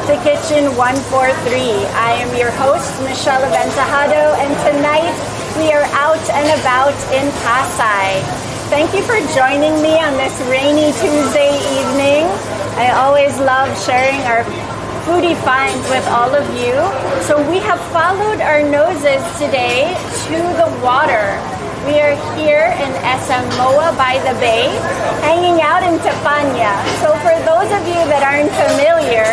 to Kitchen 143. I am your host, Michelle Aventajado, and tonight we are out and about in Pasay. Thank you for joining me on this rainy Tuesday evening. I always love sharing our foodie finds with all of you. So we have followed our noses today to the water. We are here in Moa by the Bay, hanging out in Teppanya. So for those of you that aren't familiar,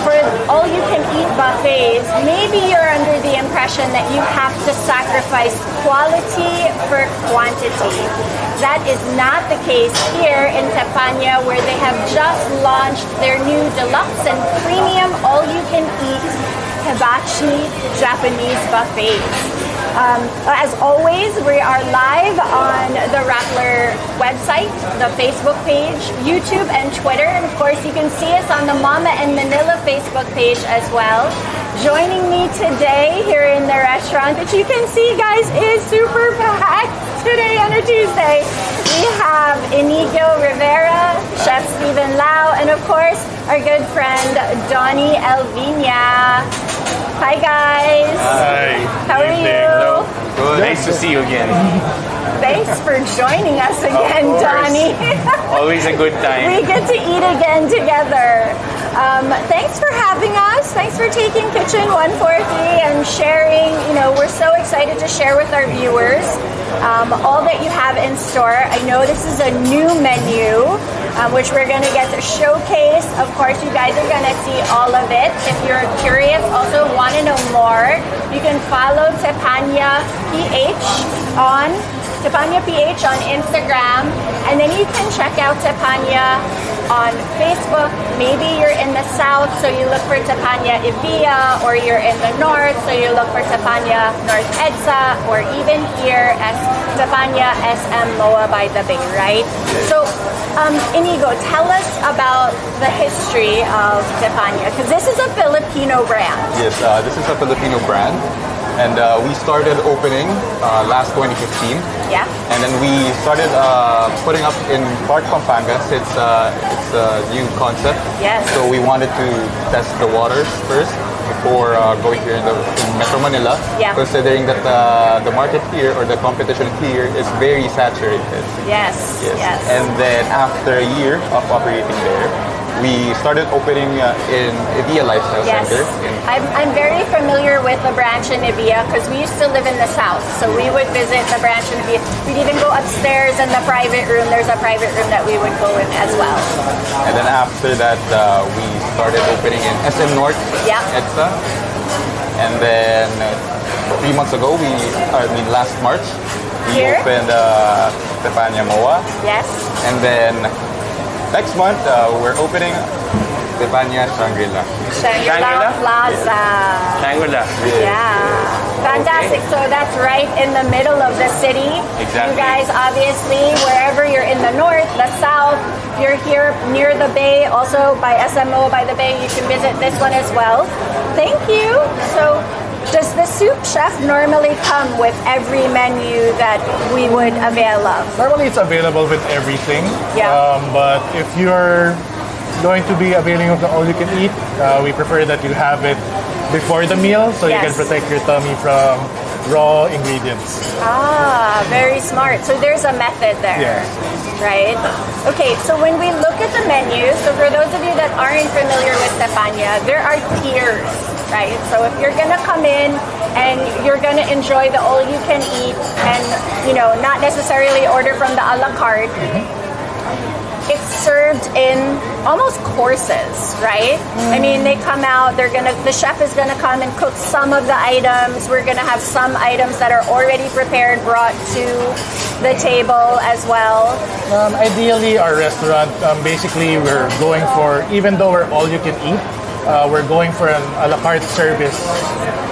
for all-you-can-eat buffets, maybe you're under the impression that you have to sacrifice quality for quantity. That is not the case here in Teppanya, where they have just launched their new deluxe and premium all-you-can-eat hibachi Japanese buffets. As always, we are live on the Rappler website, the Facebook page, YouTube, and Twitter. And of course, you can see us on the Momma and Manila Facebook page as well. Joining me today here in the restaurant, that you can see, guys, is super packed today on a Tuesday. We have Inigo Rivera, Chef Stephen Lau, and of course, our good friend, Donnie Elvina. Hi guys. Hi. How are you? Hello. Good. Nice to see you again. Thanks for joining us again, Donnie. Always a good time. We get to eat again together. Thanks for having us. Thanks for taking Kitchen 143 and sharing. You know, we're so excited to share with our viewers all that you have in store. I know this is a new menu, which we're going to get to showcase. Of course, you guys are going to see all of it. If you're curious, also want to know more, you can follow Teppanya on Instagram, and then you can check out Teppanya on Facebook. Maybe you're in the south, so you look for Teppanya Evia, or you're in the north, so you look for Teppanya North EDSA, or even here as Teppanya SM Moa by the Bay, right? So, Inigo, tell us about the history of Teppanya, because this is a Filipino brand. Yes, this is a Filipino brand. And we started opening last 2015. Yeah. And then we started putting up in Park Pampanga. It's a new concept. Yes. So we wanted to test the waters first before going here in Metro Manila. Yeah. Considering that the market here, or the competition here, is very saturated. Yes. Yes. And then after a year of operating there, we started opening in Evia Lifestyle Center. I'm very familiar with the branch in Evia because we used to live in the south. So we would visit the branch in Evia. We'd even go upstairs in the private room. There's a private room that we would go in as well. And then after that, we started opening in SM North, EDSA. And then 3 months ago, last March, we opened Teppanya Moa. Yes. And then next month, we're opening Teppanya Shangri-La. Shangri-La Plaza. Shangri-La. Yeah. Fantastic. So that's right in the middle of the city. Exactly. You guys, obviously, wherever you're in the north, the south, you're here near the Bay, also by SMO by the Bay, you can visit this one as well. Thank you. So does the soup chef normally come with every menu that we would avail of? Normally it's available with everything. Yeah. But if you're going to be availing of the all-you-can-eat, we prefer that you have it before the meal, so you can protect your tummy from raw ingredients. Ah, very smart. So there's a method there. Yes. Right? Okay, so when we look at the menu, so for those of you that aren't familiar with Teppanya, there are tiers, right? So if you're gonna come in and you're gonna enjoy the all-you-can-eat and, you know, not necessarily order from the a la carte, it's served in almost courses, right? I mean, they come out, the chef is gonna come and cook some of the items. We're gonna have some items that are already prepared, brought to the table as well. Ideally, our restaurant, basically we're going for, even though we're all you can eat, we're going for an a la carte service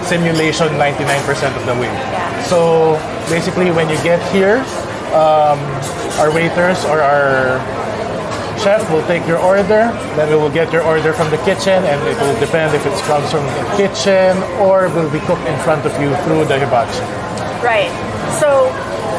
simulation 99% of the way. Yeah. So basically when you get here, our waiters or our chef will take your order, then we will get your order from the kitchen, and it will depend if it comes from the kitchen or will be cooked in front of you through the hibachi. Right. So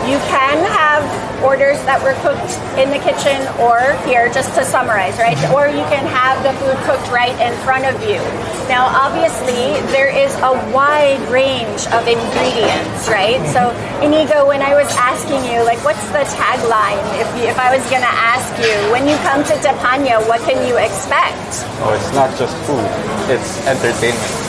you can have orders that were cooked in the kitchen or here, just to summarize, right? Or you can have the food cooked right in front of you. Now, obviously, there is a wide range of ingredients, right? So, Inigo, when I was asking you, like, what's the tagline? If I was gonna ask you, when you come to Teppanya, what can you expect? Oh, it's not just food; it's entertainment.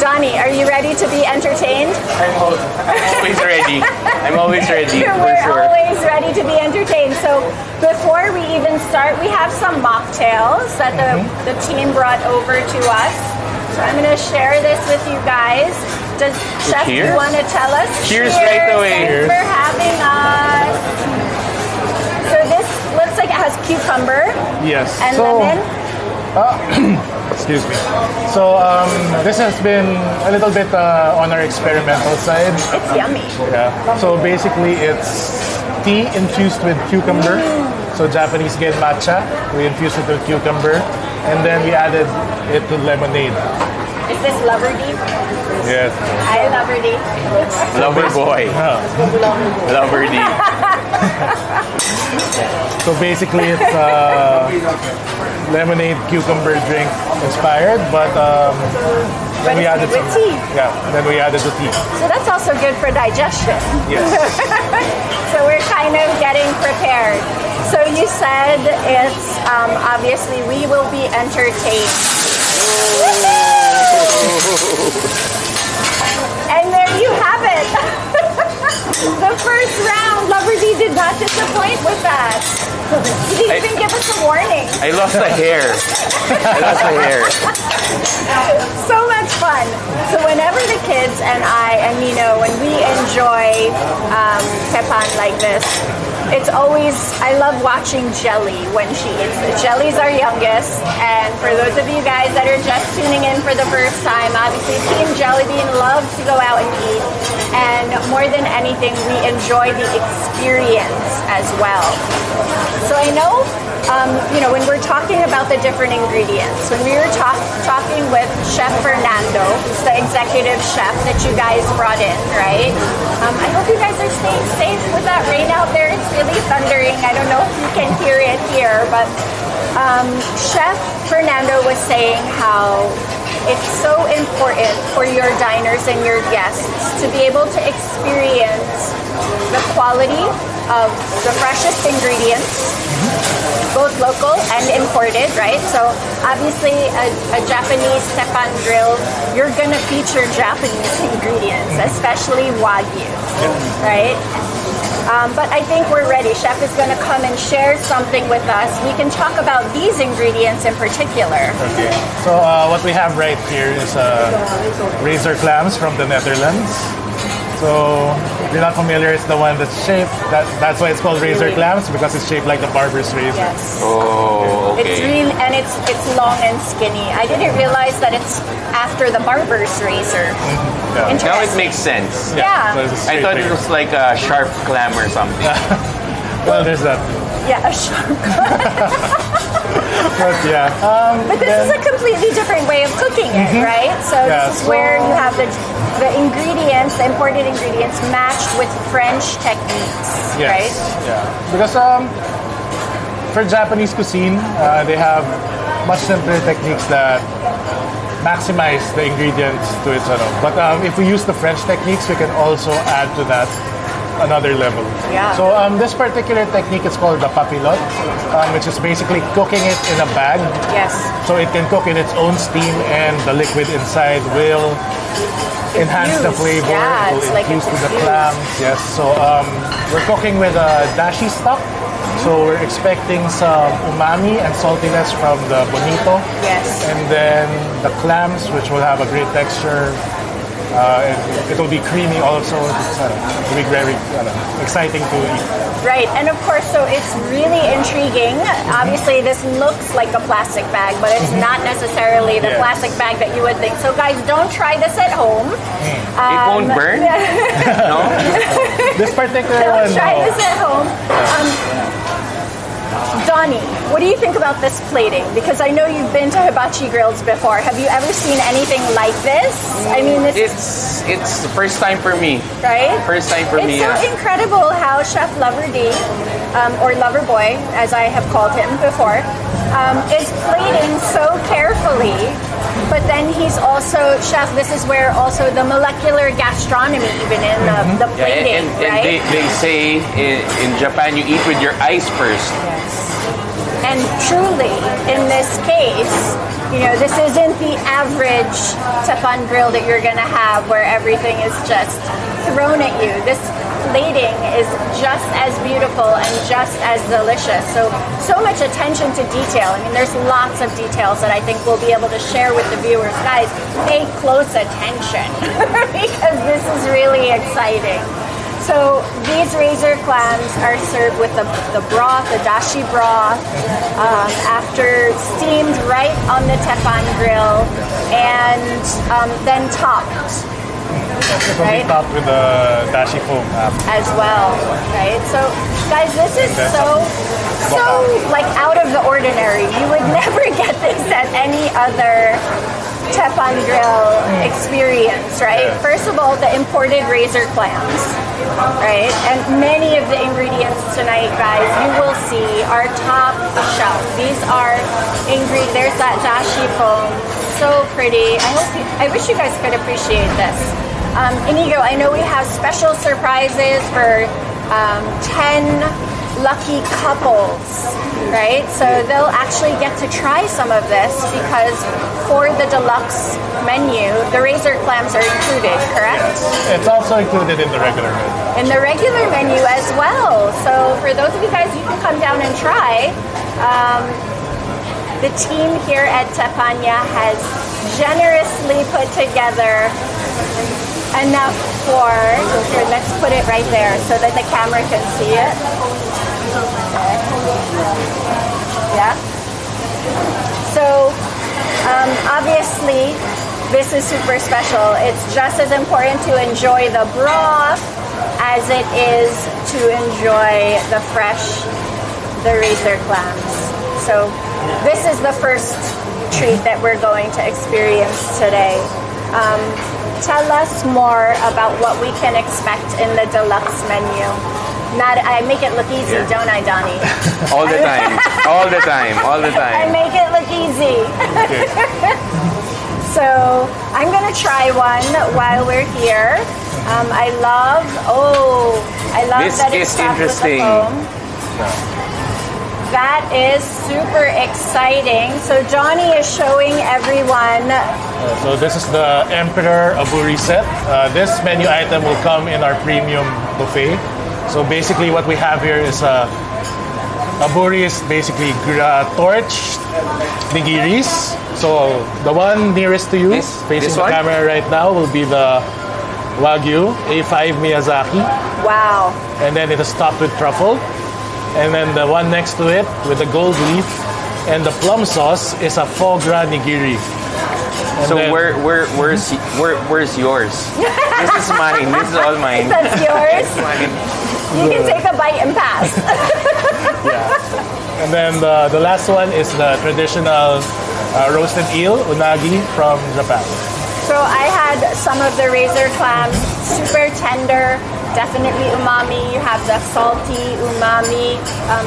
Donnie, are you ready to be entertained? I'm always ready. I'm always ready, for We're sure. always ready to be entertained. So before we even start, we have some mocktails that the team brought over to us. So I'm going to share this with you guys. Does Chef Cheers. want to tell us? Cheers right away. Thanks for having us. So this looks like it has cucumber Yes. and so, lemon. excuse me. So this has been a little bit on our experimental side. It's yummy. Yeah. So basically, it's tea infused with cucumber. So Japanese get matcha. We infused it with cucumber, and then we added it to lemonade. Is this Loverdy? Yes. Hi, Loverdy. Lover boy. Lover D. So basically, it's lemonade cucumber drink inspired, but then we it's added with some. tea. Yeah. Then we added the tea. So that's also good for digestion. Yes. So we're kind of getting prepared. So you said it's obviously we will be entertained. And there you have it. The first round. Loverdy did not disappoint with that. He didn't even give us a warning. I lost a hair. I lost a hair. So much fun. So whenever the kids and I and Nino, when we enjoy teppan like this, it's always, I love watching Jelly when she eats it. Jelly's our youngest, and for those of you guys that are just tuning in for the first time, obviously Team Jellybean loves to go out and eat, and more than anything, we enjoy the experience as well. So I know, when we're talking about the different ingredients, when we were talking with Chef Fernando, who's the executive chef that you guys brought in, right? I hope you guys are staying safe with that rain out there. It's really thundering. I don't know if you can hear it here, but Chef Fernando was saying how it's so important for your diners and your guests to be able to experience the quality of the freshest ingredients, both local and imported, right? So obviously a Japanese teppan grill, you're gonna feature Japanese ingredients, especially Wagyu, right? But I think we're ready. Chef is gonna come and share something with us. We can talk about these ingredients in particular. Okay. So what we have right here is razor clams from the Netherlands. So if you're not familiar, it's the one that's shaped. That's why it's called razor clams, because it's shaped like the barber's razor. Yes. Oh, okay. It's real, and it's long and skinny. I didn't realize that it's after the barber's razor. Yeah. Now it makes sense. Yeah. So it's a I straight thought it razor. was like a sharp clam or something. Well, there's that. Yeah, a sharp. But yeah. But this is a completely different way of cooking it, right? So Yeah, this is so- where you have the ingredients, the imported ingredients, matched with French techniques, Yes. right? Yeah. Because for Japanese cuisine, they have much simpler techniques that maximize the ingredients to its own. But if we use the French techniques, we can also add to that another level. Yeah. So this particular technique is called the papillote, which is basically cooking it in a bag. Yes. So it can cook in its own steam, and the liquid inside will enhance the Infuse. flavor. Yeah, it will it's like infuse it's to the infused. clams. Yes. So we're cooking with a dashi stock. So we're expecting some umami and saltiness from the bonito. Yes. And then the clams, which will have a great texture. And it will be creamy also. It'll be very exciting to eat. Right, and of course, so it's really intriguing. Obviously, this looks like a plastic bag, but it's not necessarily the Yes. plastic bag that you would think. So guys, don't try this at home. It won't burn? No? This particular Don't one, try no. this at home. Don, Johnny, what do you think about this plating? Because I know you've been to hibachi grills before. Have you ever seen anything like this? I mean, It's the first time for me. Right? First time for me. It's so incredible how Chef Lover D, or Lover Boy, as I have called him before, is plating so carefully. But then he's also, Chef, this is where also the molecular gastronomy, even in the plating, and right? they say in Japan, you eat with your eyes first. Yes. And truly, in this case, you know, this isn't the average teppan grill that you're going to have where everything is just thrown at you. This plating is just as beautiful and just as delicious. So much attention to detail. I mean, there's lots of details that I think we'll be able to share with the viewers. Guys, pay close attention because this is really exciting. So these razor clams are served with the broth, the dashi broth, after steamed right on the teppan grill, and then topped. This will be topped with the dashi foam as well, right? So, guys, this is so like out of the ordinary. You would never get this at any other teppan grill experience, right? Yeah. First of all, the imported razor clams, right? And many of the ingredients tonight, guys, you will see are top shelf. These are ingredients. There's that dashi foam, so pretty. I wish you guys could appreciate this. Inigo, I know we have special surprises for 10 lucky couples, right? So they'll actually get to try some of this because for the deluxe menu, the razor clams are included, correct? It's also included in the regular menu. In the regular menu as well. So for those of you guys, you can come down and try. The team here at Teppanya has generously put together enough for, here, let's put it right there so that the camera can see it. Okay. Yeah. So, obviously, this is super special. It's just as important to enjoy the broth as it is to enjoy the razor clams. So, this is the first treat that we're going to experience today. Tell us more about what we can expect in the deluxe menu. I make it look easy, don't I, Donnie? All the time. All the time. All the time. I make it look easy. So I'm going to try one while we're here. I love this that it's is topped with the interesting. foam. That is super exciting. So Johnny is showing everyone. So this is the Emperor Aburi set. This menu item will come in our premium buffet. So basically what we have here is Aburi is basically torched nigiris. So the one nearest to you, facing the camera right now, will be the Wagyu A5 Miyazaki. Wow. And then it is topped with truffle. And then the one next to it with the gold leaf and the plum sauce is a foie gras nigiri. And so then, where's yours? This is mine. This is all mine. That's yours. Mine. You can take a bite and pass. Yeah. And then the last one is the traditional roasted eel, unagi from Japan. So I had some of the razor clams, super tender, definitely umami. You have the salty umami.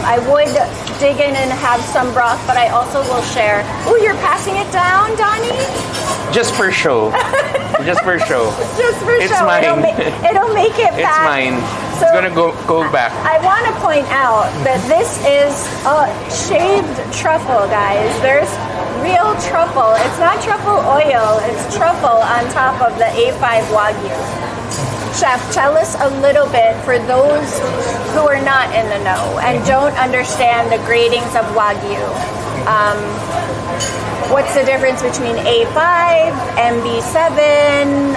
I would dig in and have some broth, but I also will share. Oh, you're passing it down, Donnie? Just for show. Just for show. Just for it's show. Mine. It'll make it back. It's mine. So it's gonna go back. I want to point out that this is shaved truffle, guys. There's real truffle. It's not truffle oil. It's truffle on top of the A5 Wagyu. Chef, tell us a little bit for those who are not in the know and don't understand the gradings of Wagyu. What's the difference between A5, MB7,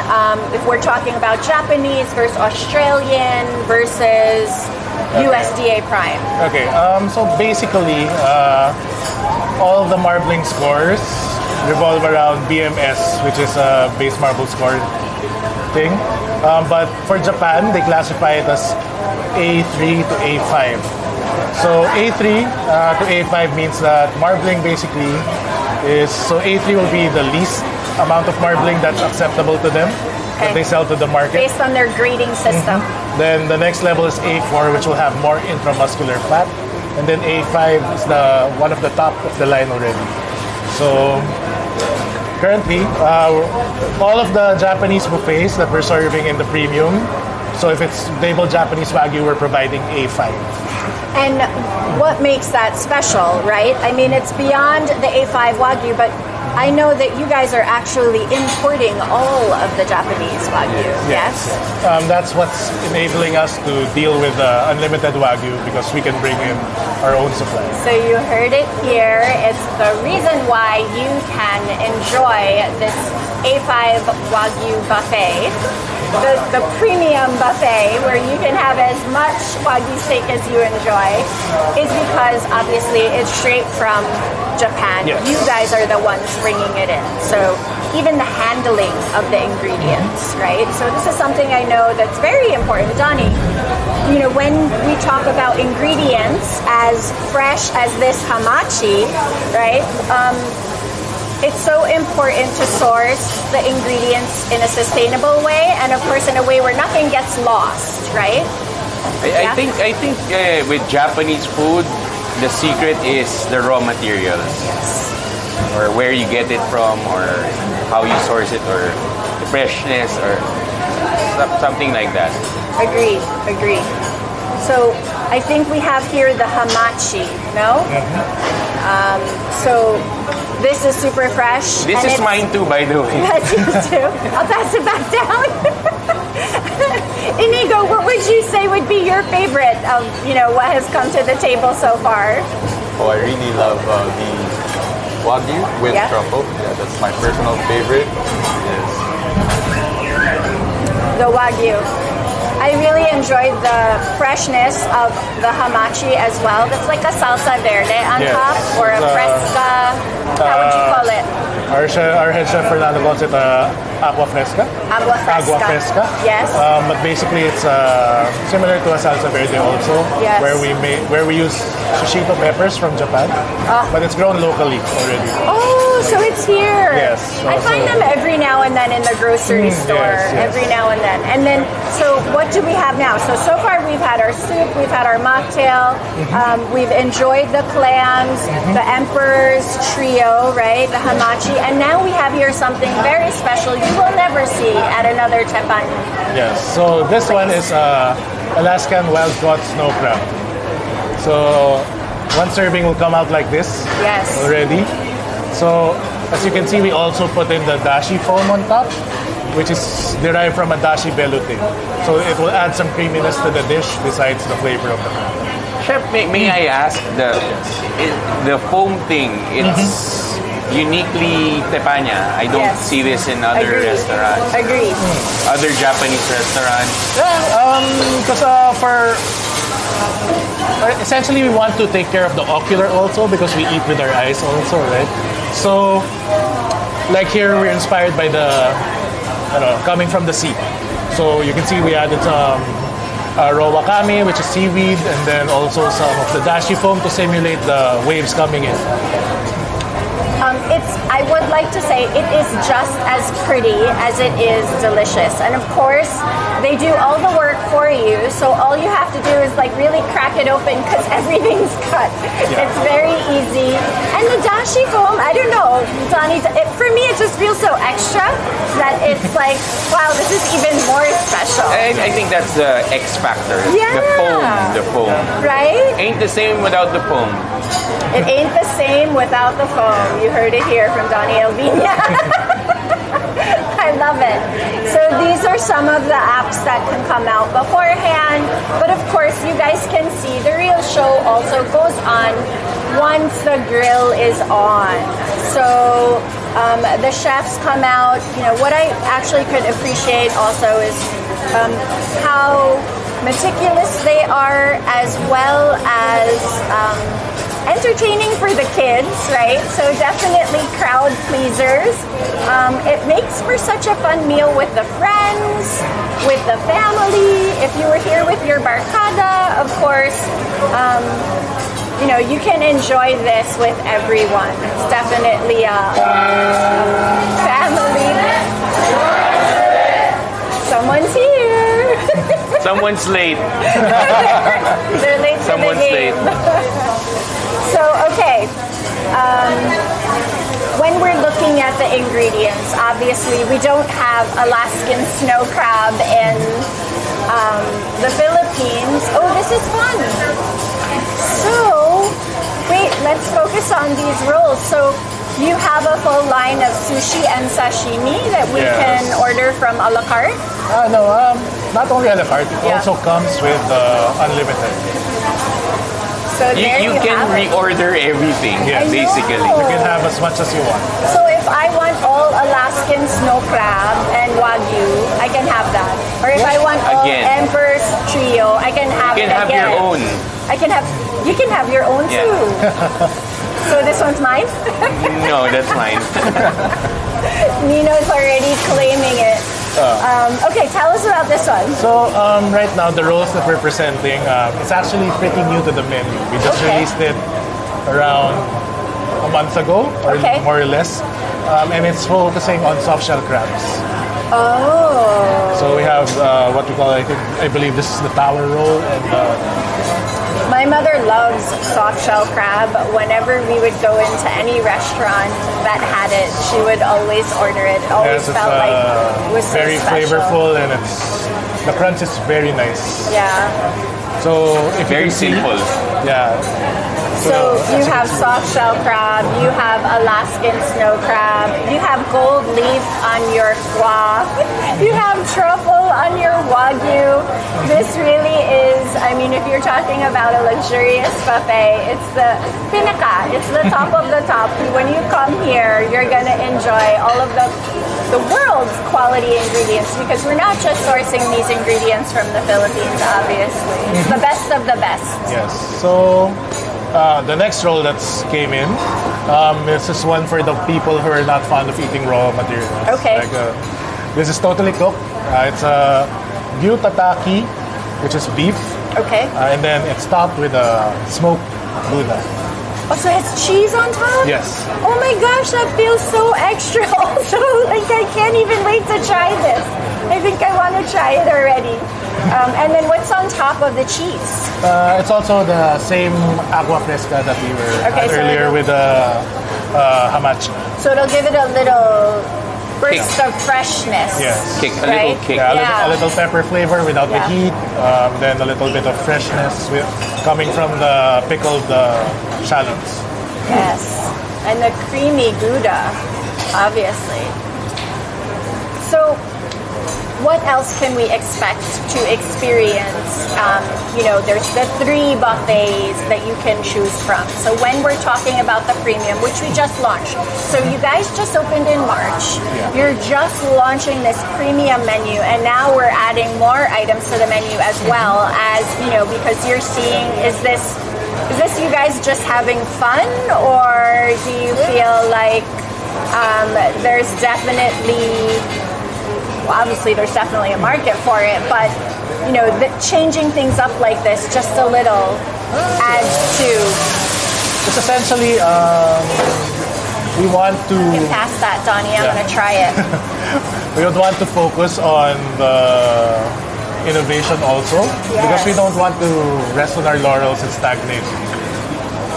if we're talking about Japanese versus Australian versus USDA Prime? Okay, so basically, all the marbling scores revolve around BMS, which is a base marble score thing. But for Japan, they classify it as A3 to A5. So A3 to A5 means that marbling basically is, so A3 will be the least amount of marbling that's acceptable to them that they sell to the market. Based on their grading system. Then the next level is A4, which will have more intramuscular fat. And then A5 is the one of the top of the line already. So currently, all of the Japanese buffets that we're serving in the premium, so if it's labeled Japanese Wagyu, we're providing A5. And what makes that special, right? I mean, it's beyond the A5 Wagyu, but I know that you guys are actually importing all of the Japanese Wagyu, yes? That's what's enabling us to deal with unlimited Wagyu because we can bring in our own supply. So you heard it here. It's the reason why you can enjoy this A5 Wagyu buffet, the premium buffet where you can have as much Wagyu steak as you enjoy, is because obviously it's straight from Japan. Yes. You guys are the ones bringing it in. So even the handling of the ingredients, right? So this is something I know that's very important. Donnie, you know, when we talk about ingredients as fresh as this hamachi, right? It's so important to source the ingredients in a sustainable way, and of course in a way where nothing gets lost, right? I think with Japanese food, the secret is the raw materials. Yes. Or where you get it from, or how you source it, or the freshness, or something like that. Agreed. So I think we have here the hamachi, no? So this is super fresh. This is mine too, by the way. That's yours too. I'll pass it back down. Inigo, what would you say would be your favorite of, you know, what has come to the table so far? Oh, I really love the Wagyu with truffle. Yeah, that's my personal favorite. Yes. The Wagyu. I really enjoyed the freshness of the hamachi as well. That's like a salsa verde on top, or a fresca. How would you call it? Our head chef Fernando calls it agua fresca. Agua fresca. Agua fresca. Yes. But basically, it's similar to a salsa verde also, where we use shishito peppers from Japan, but it's grown locally already. Oh, so it's here. Yes. I find them every now and then in the grocery store. Yes. Every now and then. And then, so what do we have now? So far we've had our soup, we've had our mocktail, we've enjoyed the clams, the Emperor's Trio, right? The hamachi. And now we have here something very special you will never see at another teppanya. Yes. So this one is Alaskan wild caught snow crab. So one serving will come out like this. Yes. Already. So as you can see, we also put in the dashi foam on top, which is derived from a dashi belute. So it will add some creaminess to the dish besides the flavor of the crab. Chef, may I ask, the foam thing, it's uniquely Teppanya. I don't see this in other restaurants. Agreed. Other Japanese restaurants. Because essentially we want to take care of the ocular also, because we eat with our eyes also, right? So like here we're inspired by the coming from the sea. So you can see we added some raw wakame, which is seaweed, and then also some of the dashi foam to simulate the waves coming in. I would like to say it is just as pretty as it is delicious. And of course, they do all the work for you. So all you have to do is like really crack it open because everything's cut. Yeah. It's very easy. And the dashi foam, I don't know, Donnie, for me it just feels so extra that it's like, wow, this is even more special. I think that's the X factor. Yeah. The foam. Right? Ain't the same without the foam. It ain't the same without the foam. You heard it here from Donnie Alvina. I love it. So these are some of the apps that can come out beforehand. But of course, you guys can see the real show also goes on once the grill is on. So the chefs come out. You know, what I actually could appreciate also is how meticulous they are, as well as and entertaining for the kids, right? So definitely crowd pleasers. It makes for such a fun meal with the friends, with the family. If you were here with your barkada, of course, you know, you can enjoy this with everyone. It's definitely a family. Someone's here. Someone's late. They're late for Someone's the game. late. So, okay. When we're looking at the ingredients, obviously we don't have Alaskan snow crab in the Philippines. Oh, this is fun. So, wait, let's focus on these rolls. So, you have a full line of sushi and sashimi that we can order from a la carte? No, not only a la carte, it also comes with unlimited. So there You can have it. reorder everything, basically. You can have as much as you want. So if I want all Alaskan snow crab and Wagyu, I can have that. Or if I want all Again. Emperor's Trio, I can have You it can have again. your own. You can have your own Yeah. too. So this one's mine? No, that's mine. Nino's already claiming it. Okay, tell us about this one. So right now, the rolls that we're presenting, it's actually pretty new to the menu. We just released it around a month ago, or more or less. And it's focusing on soft shell crabs. Oh. So we have what we call, I believe this is the tower roll, and My mother loves soft shell crab. Whenever we would go into any restaurant that had it, she would always order it. It always felt like it was so very special. flavorful, and the crunch is very nice. Yeah. So if Very you can see, simple. yeah. So you have soft shell crab, you have Alaskan snow crab, you have gold leaf on your foie, you have truffle on your Wagyu. This really is, I mean, if you're talking about a luxurious buffet, it's the pinaka, it's the top of the top. When you come here, you're gonna enjoy all of the world's quality ingredients, because we're not just sourcing these ingredients from the Philippines, obviously. It's the best of the best. Yes. So the next roll that's came in, this is one for the people who are not fond of eating raw materials. Okay. Like, this is totally cooked. It's a gyutataki, which is beef, Okay. and then it's topped with a smoked Gouda. Oh, so it's cheese on top? Yes. Oh my gosh, that feels so extra. Also, like I can't even wait to try this. I think I want to try it already. And then what's on top of the cheese? It's also the same agua fresca that we were Okay, so earlier it'll- with the hamachi. So it'll give it a little burst of freshness. Yes. Kick, a Right? little kick. Yeah, Yeah. a little pepper flavor without the Yeah. heat, then a little bit of freshness coming from the pickled shallots. Yes. And the creamy Gouda, obviously. So, what else can we expect to experience? There's the 3 buffets that you can choose from. So when we're talking about the premium, which we just launched, so you guys just opened in March. Yeah. You're just launching this premium menu, and now we're adding more items to the menu as well as, because you're seeing, is this you guys just having fun, or do you feel like there's definitely a market for it, but changing things up like this just a little adds to. It's essentially, we want to. You can pass that, Donnie. I'm gonna try it. We would want to focus on the innovation also, because we don't want to rest on our laurels and stagnate.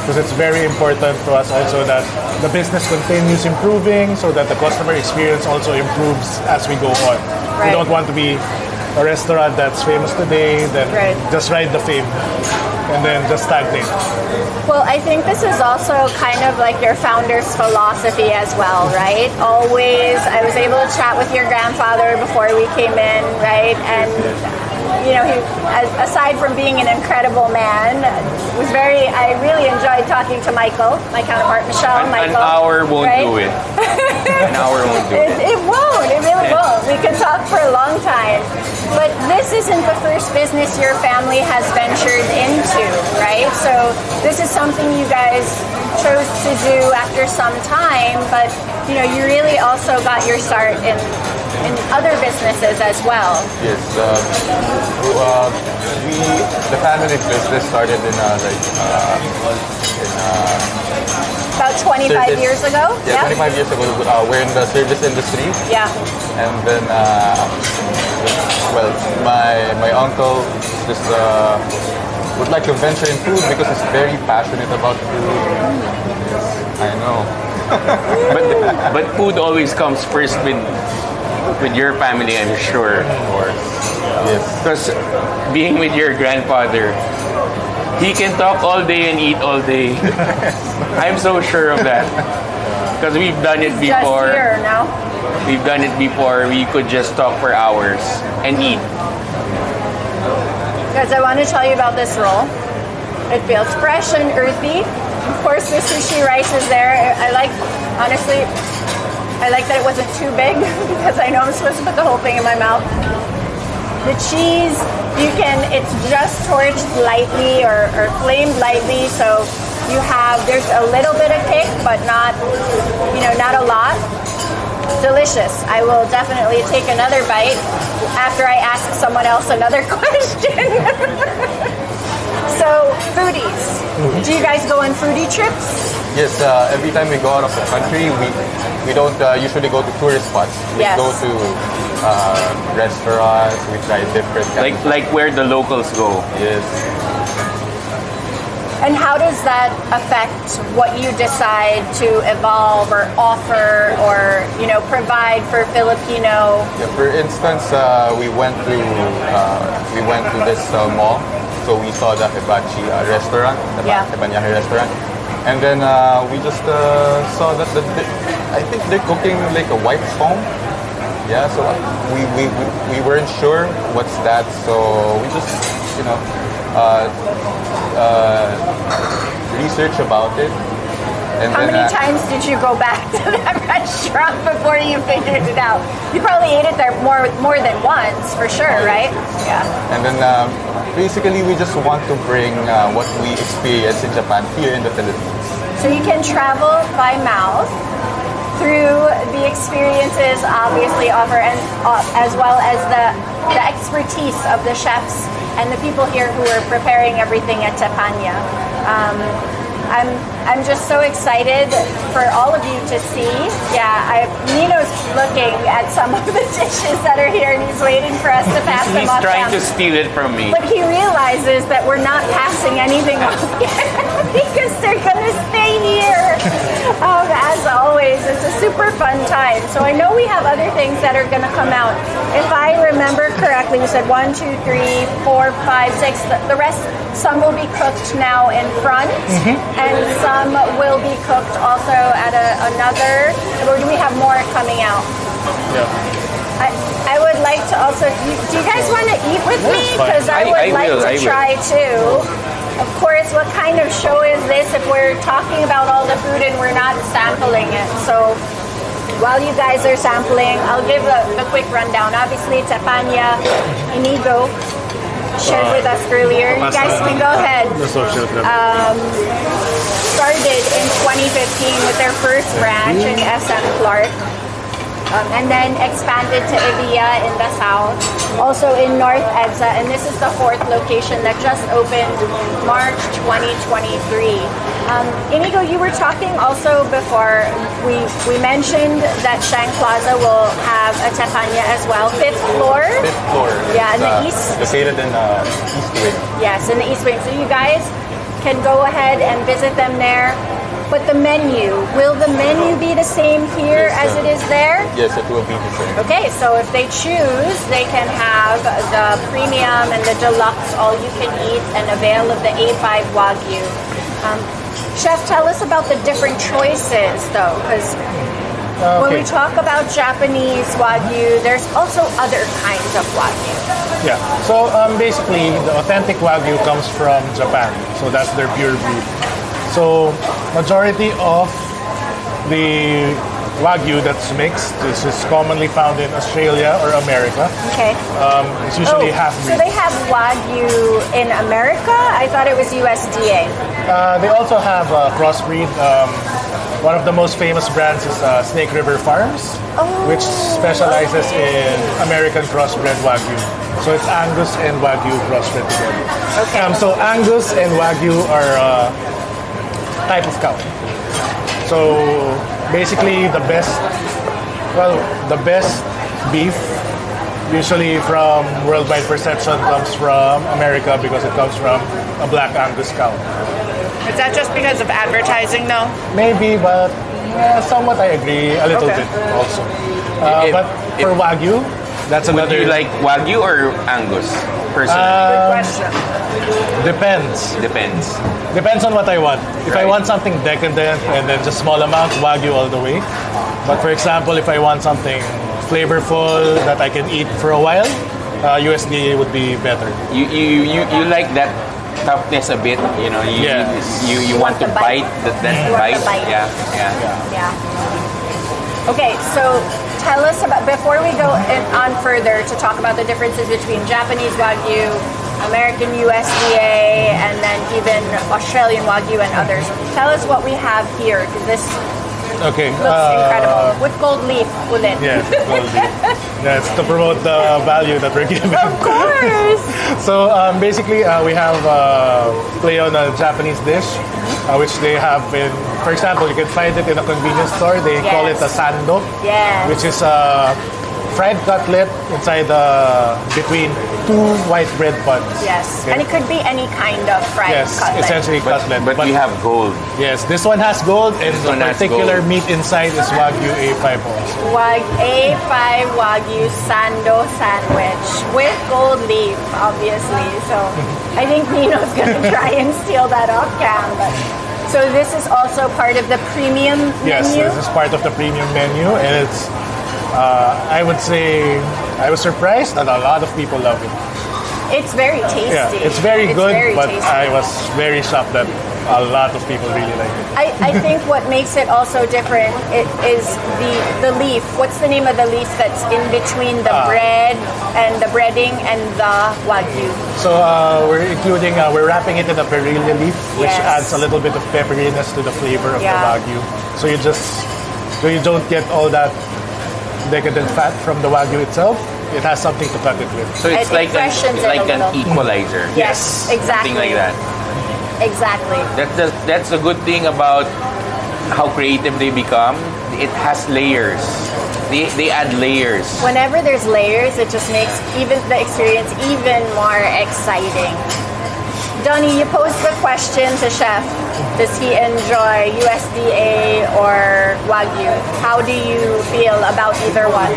Because it's very important to us also that the business continues improving, so that the customer experience also improves as we go on. We Right. don't want to be a restaurant that's famous today, then just ride the fame, and then just stagnate. Well, I think this is also kind of like your founder's philosophy as well, right? Always, I was able to chat with your grandfather before we came in, right? And he, aside from being an incredible man, I really enjoyed talking to Michael, my counterpart, Michelle. An hour won't do it. An hour won't do it. It won't. It really won't. We could talk for a long time. But this isn't the first business your family has ventured into, right? So this is something you guys chose to do after some time, but you really also got your start in other businesses as well. Yes, the family business started in about 25 service. years ago. Yeah, 25 years ago. We're in the service industry. Yeah. And then, well, my uncle just would like to venture in food because he's very passionate about food. Yes, I know. but food always comes first with your family, I'm sure. Of course. Yes. Because being with your grandfather, he can talk all day and eat all day. I'm so sure of that. Because we've done it before. Just here now. We've done it before. We could just talk for hours and eat. Guys, I want to tell you about this roll. It feels fresh and earthy. Of course, the sushi rice is there. Honestly, I like that it wasn't too big because I know I'm supposed to put the whole thing in my mouth. The cheese, it's just torched lightly or flamed lightly, so there's a little bit of kick, but not a lot. Delicious. I will definitely take another bite after I ask someone else another question. So, foodies. Do you guys go on foodie trips? Yes, every time we go out of the country, we don't usually go to tourist spots. We go to restaurants, we try different kinds like where the locals go. Yes. And how does that affect what you decide to evolve or offer or provide for Filipino? Yeah, for instance, we went to this mall, so we saw the hibachi restaurant, the teppanyaki restaurant, and then we just saw that I think they're cooking like a white foam. Yeah, so we weren't sure what's that, so we just research about it. And How many times did you go back to that restaurant before you figured it out? You probably ate it there more than once, for sure, right? Yeah. And then basically we just want to bring what we experience in Japan here in the Philippines. So you can travel by mouth through the experiences obviously offer, and as well as the expertise of the chefs and the people here who are preparing everything at Teppanya. I'm just so excited for all of you to see. Yeah, Nino's looking at some of the dishes that are here, and he's waiting for us to pass them off. He's trying to steal it from me. But he realizes that we're not passing anything off yet because they're going to stay here. As always, it's a super fun time. So I know we have other things that are going to come out. If I remember correctly, we said 1, 2, 3, 4, 5, 6. The rest, some will be cooked now in front, and some will be cooked also at another. Or do we have more coming out? Yeah. I would like to also. Do you guys want to eat with me? Because I would like to try too. Of course, what kind of show is this if we're talking about all the food and we're not sampling it? So while you guys are sampling, I'll give a quick rundown. Obviously, Teppanya, Inigo shared with us earlier. You guys can go ahead. Started in 2015 with their first branch in SM Clark. And then expanded to Evia in the south, also in North EDSA, and this is the 4th location that just opened March 2023. Inigo, you were talking also before, we mentioned that Shang Plaza will have a Teppanya as well, 5th floor? 5th floor. Yeah, in the east. Located in the East Wing. Yes, in the East Wing. So you guys can go ahead and visit them there. But the menu, will the menu be the same here as it is there? Yes, it will be the same. Okay, so if they choose, they can have the premium and the deluxe all you can eat and avail of the A5 Wagyu. Chef, tell us about the different choices though, because when we talk about Japanese Wagyu, there's also other kinds of Wagyu. Yeah, so basically the authentic Wagyu comes from Japan, so that's their pure breed. So majority of the Wagyu that's mixed. This is commonly found in Australia or America. Okay. It's usually half-breed. So they have Wagyu in America? I thought it was USDA. They also have crossbreed. One of the most famous brands is Snake River Farms, which specializes in American crossbred Wagyu. So it's Angus and Wagyu crossbred together. Okay. So Angus and Wagyu are type of cow. So basically the best beef usually from worldwide perception comes from America because it comes from a black Angus cow. Is that just because of advertising, though? Maybe, but somewhat I agree a little bit also. But for Wagyu, that's Would another. you like Wagyu or Angus, personally? Good question. Depends. Depends on what I want. If I Right. want something decadent and then just small amount, Wagyu all the way. But for example, if I want something flavorful that I can eat for a while, USDA would be better. You like that toughness a bit, you know. Yeah. You want to the bite. bite that You want bite. the bite. Yeah. Yeah. Okay, so tell us about, before we go on further to talk about the differences between Japanese Wagyu, American USDA, and then even Australian Wagyu and others. Tell us what we have here, because this Okay. looks incredible. With gold leaf ulit. Yeah, gold leaf. That's to promote the value that we're giving. Of course! So basically, we have play on a Japanese dish, which they have in. For example, you can find it in a convenience store. They call it a sando, Yes. which is a fried cutlet inside between two white bread buns. Yes. Okay? And it could be any kind of fried Yes, cutlet. essentially cutlet. But we have gold. Yes, this one has gold, and This the one has particular gold. meat inside is Wagyu A5 also. A5 Wagyu Sando sandwich with gold leaf, obviously. So I think Nino's going to try and steal that off cam. But, so this is also part of the premium Yes, menu? this is part of the premium menu, and it's. I would say I was surprised that a lot of people love it. It's very tasty. Yeah, it's very good, very but tasty. I was very shocked that a lot of people really like it. I think what makes it also different is the leaf. What's the name of the leaf that's in between the bread and the breading and the Wagyu? So we're wrapping it in a perilla leaf, which Yes. adds a little bit of pepperiness to the flavor of the Yeah. Wagyu. So you don't get all that decadent fat from the Wagyu itself. It has something to cut it with. So it's It like freshens it a an little. equalizer. Yes, exactly. Something like that. Exactly. That's a good thing about how creative they become. It has layers. They add layers. Whenever there's layers, it just makes even the experience even more exciting. Donnie, you posed the question to Chef. Does he enjoy USDA or Wagyu? How do you feel about either one?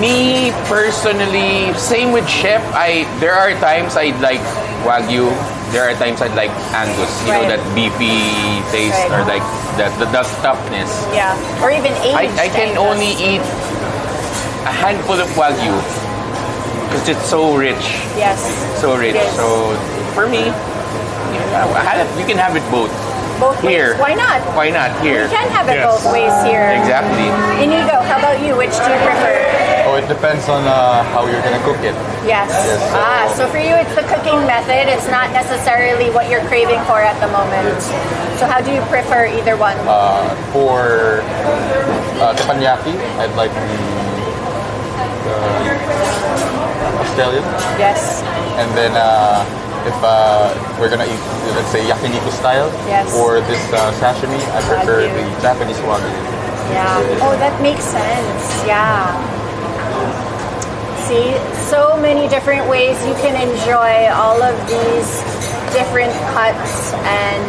Me personally, same with Chef. There are times I'd like Wagyu. There are times I'd like Angus. You know, Right. that beefy taste Right. or like the toughness. Yeah, or even aged. I can Angus. only eat a handful of Wagyu because it's so rich. Yes. So rich. It is. So for me, you can have it both. Both Here. ways. Why not? Why not here? We can have it Yes. both ways here. Exactly. Inigo, how about you? Which do you prefer? Oh, it depends on how you're gonna cook it. Yes. Yes, So for you, it's the cooking method. It's not necessarily what you're craving for at the moment. So how do you prefer either one? For teppanyaki, I'd like the Australian. Yes. And then if we're gonna eat, let's say yakiniku style, Yes. or this sashimi, I prefer Wagyu. the Japanese Wagyu. Yeah. Oh, that makes sense. Yeah. See, so many different ways you can enjoy all of these different cuts and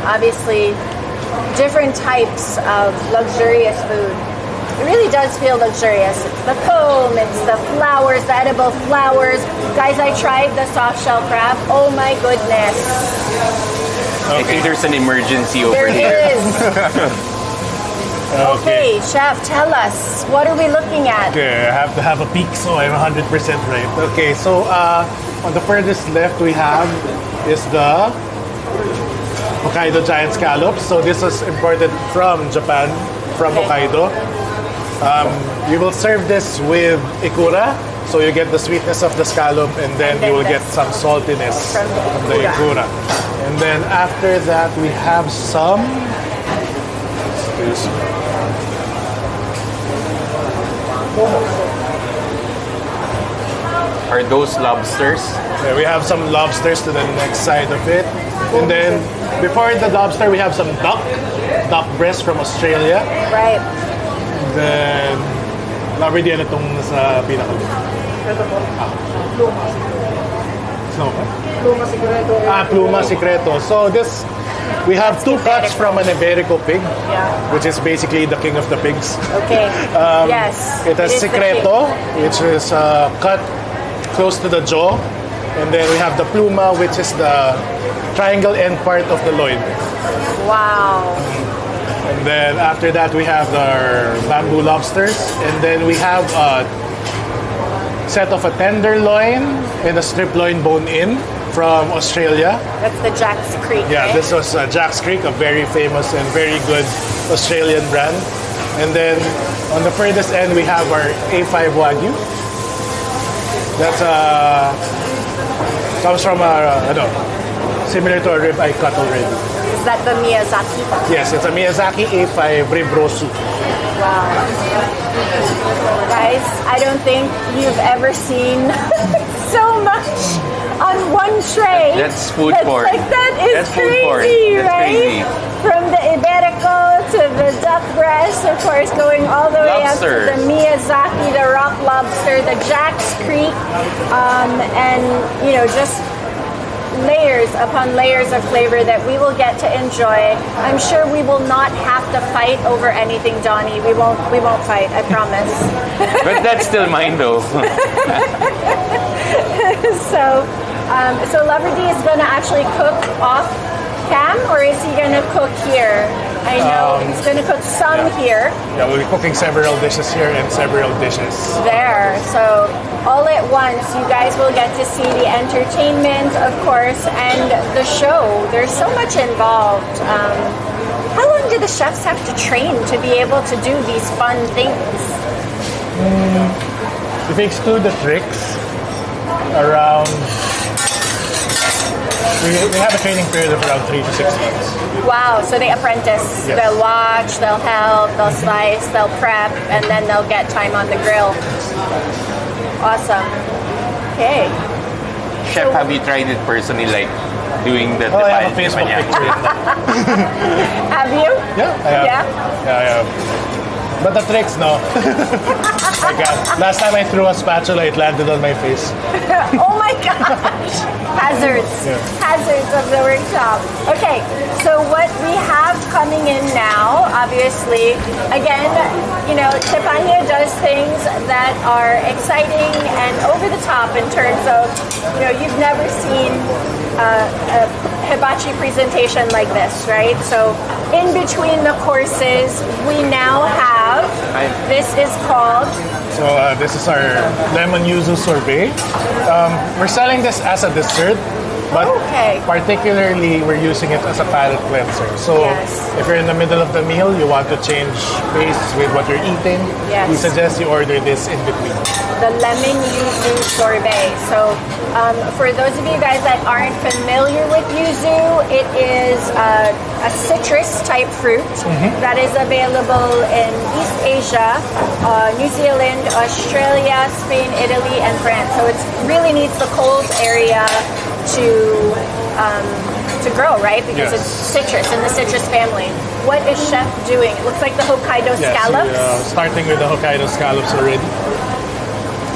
obviously different types of luxurious food. It really does feel luxurious. It's the foam, it's the flowers, the edible flowers. Guys, I tried the soft shell crab. Oh my goodness. I think there's an emergency over There here. is. Okay, Chef, tell us, what are we looking at? Okay, I have to have a peek, so I'm 100% right. Okay, so on the furthest left we have is the Hokkaido giant scallops. So this was imported from Japan from Hokkaido. We will serve this with ikura, so you get the sweetness of the scallop, and then you will get some saltiness from the ikura. And then after that, we have some. Are those lobsters? Yeah, we have some lobsters to the next side of it. And then before the lobster, we have some duck breast from Australia. Right. Then, Laverty, ano itong sa pinakalit? Snow ba? Pluma Secreto. Pluma Secreto. So this, we have two cuts from an Iberico pig, which is basically the king of the pigs. Okay. Yes. It has is the Secreto, which is cut close to the jaw. And then we have the Pluma, which is the triangle end part of the loin. Wow. And then after that, we have our bamboo lobsters. And then we have a set of a tenderloin and a strip loin bone-in from Australia. That's the Jack's Creek. Yeah, right? this was Jack's Creek, a very famous and very good Australian brand. And then on the furthest end, we have our A5 Wagyu. That's comes from similar to a ribeye cut already. Is that the Miyazaki? Yes, it's a Miyazaki A5 rib rosu. Wow. Guys, I don't think you've ever seen so much on one tray. That's food porn. That is That's food crazy, porn. That's right? crazy. From the Iberico to the duck breast, of course, going all the way up to the Miyazaki, the rock lobster, the Jack's Creek, and just layers upon layers of flavor that we will get to enjoy. I'm sure we will not have to fight over anything, Donnie. We won't fight, I promise. But that's still mine though. So Lover D is gonna actually cook off cam, or is he gonna cook here? I know he's gonna cook some here. Yeah, we'll be cooking several dishes here and several dishes there. So all at once, you guys will get to see the entertainment, of course, and the show. There's so much involved. How long do the chefs have to train to be able to do these fun things? If you exclude the tricks, around we have a training period of around 3 to 6 months. Wow, so they apprentice. Yes. They'll watch, they'll help, they'll slice, they'll prep, and then they'll get time on the grill. Awesome. Okay. Chef, have you tried it personally, like doing the I have a Facebook teppanyaki? picture. Have you? Yeah, I have. Yeah? I have. But the tricks, no. Like, last time I threw a spatula, it landed on my face. Oh my gosh! Hazards. Yeah. Hazards of the workshop. Okay, so what we have coming in now, obviously, again, Teppanya does things that are exciting and over the top in terms of, you've never seen a hibachi presentation like this, right? So in between the courses, we now have, this is called... So this is our lemon yuzu sorbet. We're selling this as a dessert, but particularly we're using it as a palate cleanser. So if you're in the middle of the meal, you want to change pace with what you're eating, we suggest you order this in between. The lemon yuzu sorbet. So for those of you guys that aren't familiar with yuzu, it is a citrus type fruit that is available in East Asia, New Zealand, Australia, Spain, Italy, and France. So it really needs the cold area to grow, right? Because it's citrus in the citrus family. What is Chef doing? It looks like the Hokkaido scallops. Starting with the Hokkaido scallops already.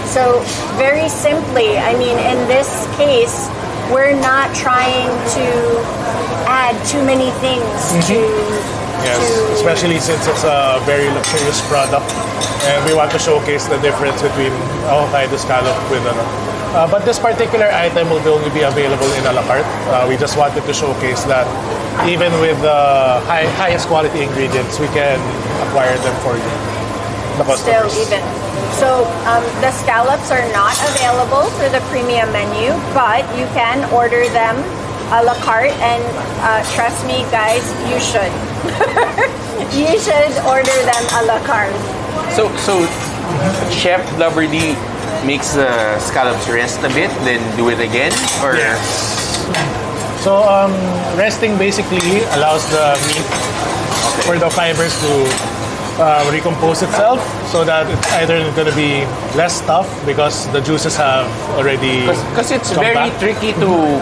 So very simply, I mean, in this case, we're not trying to add too many things especially since it's a very luxurious product, and we want to showcase the difference between a Hokkaido scallop with but this particular item will only be available in a la carte. We just wanted to showcase that even with the highest quality ingredients, we can acquire them for you, the customers. Still even. So the scallops are not available for the premium menu, but you can order them a la carte, and trust me, guys, you should. you should order them a la carte. So Chef Lover D makes the scallops rest a bit, then do it again, or So resting basically allows the meat for the fibers to recompose itself, so that it's either going to be less tough because the juices have already. Because it's come very back. tricky to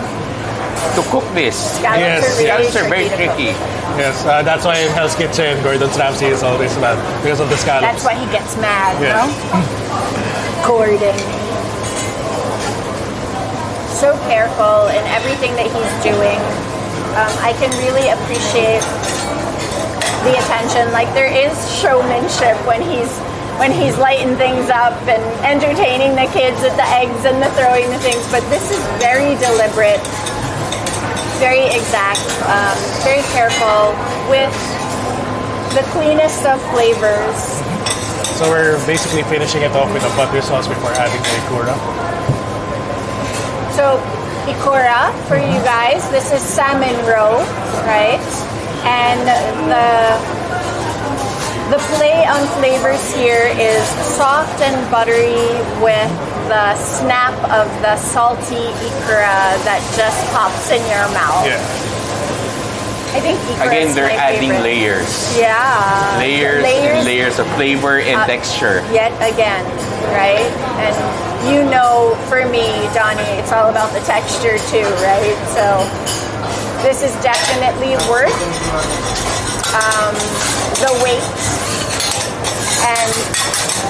cook this. Scallops Yes, are really Scallops are very to cook. tricky. Yes, that's why in Hell's Kitchen, Gordon Ramsay is always mad because of the scallops. That's why he gets mad, Yeah. no? Gordon. So careful in everything that he's doing. I can really appreciate the attention. Like, there is showmanship when he's lighting things up and entertaining the kids with the eggs and the throwing the things. But this is very deliberate, very exact, very careful with the cleanest of flavors. So we're basically finishing it off with a butter sauce before adding the ikura. So, ikura, for you guys, this is salmon roe, right? And the play on flavors here is soft and buttery with the snap of the salty ikura that just pops in your mouth. Yeah. I think ikura Again, is they're my adding favorite. layers. Yeah. Layers and layers of flavor and texture. Yet again, right? And you know, for me, Donnie, it's all about the texture too, right? So this is definitely worth the wait. And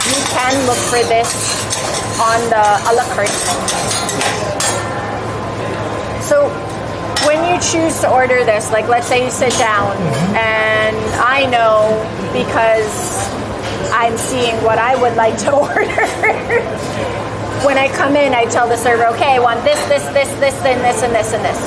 you can look for this on the a la carte menu. So when you choose to order this, like let's say you sit down, and I know because I'm seeing what I would like to order. When I come in, I tell the server, okay, I want this, and this, and this, and this.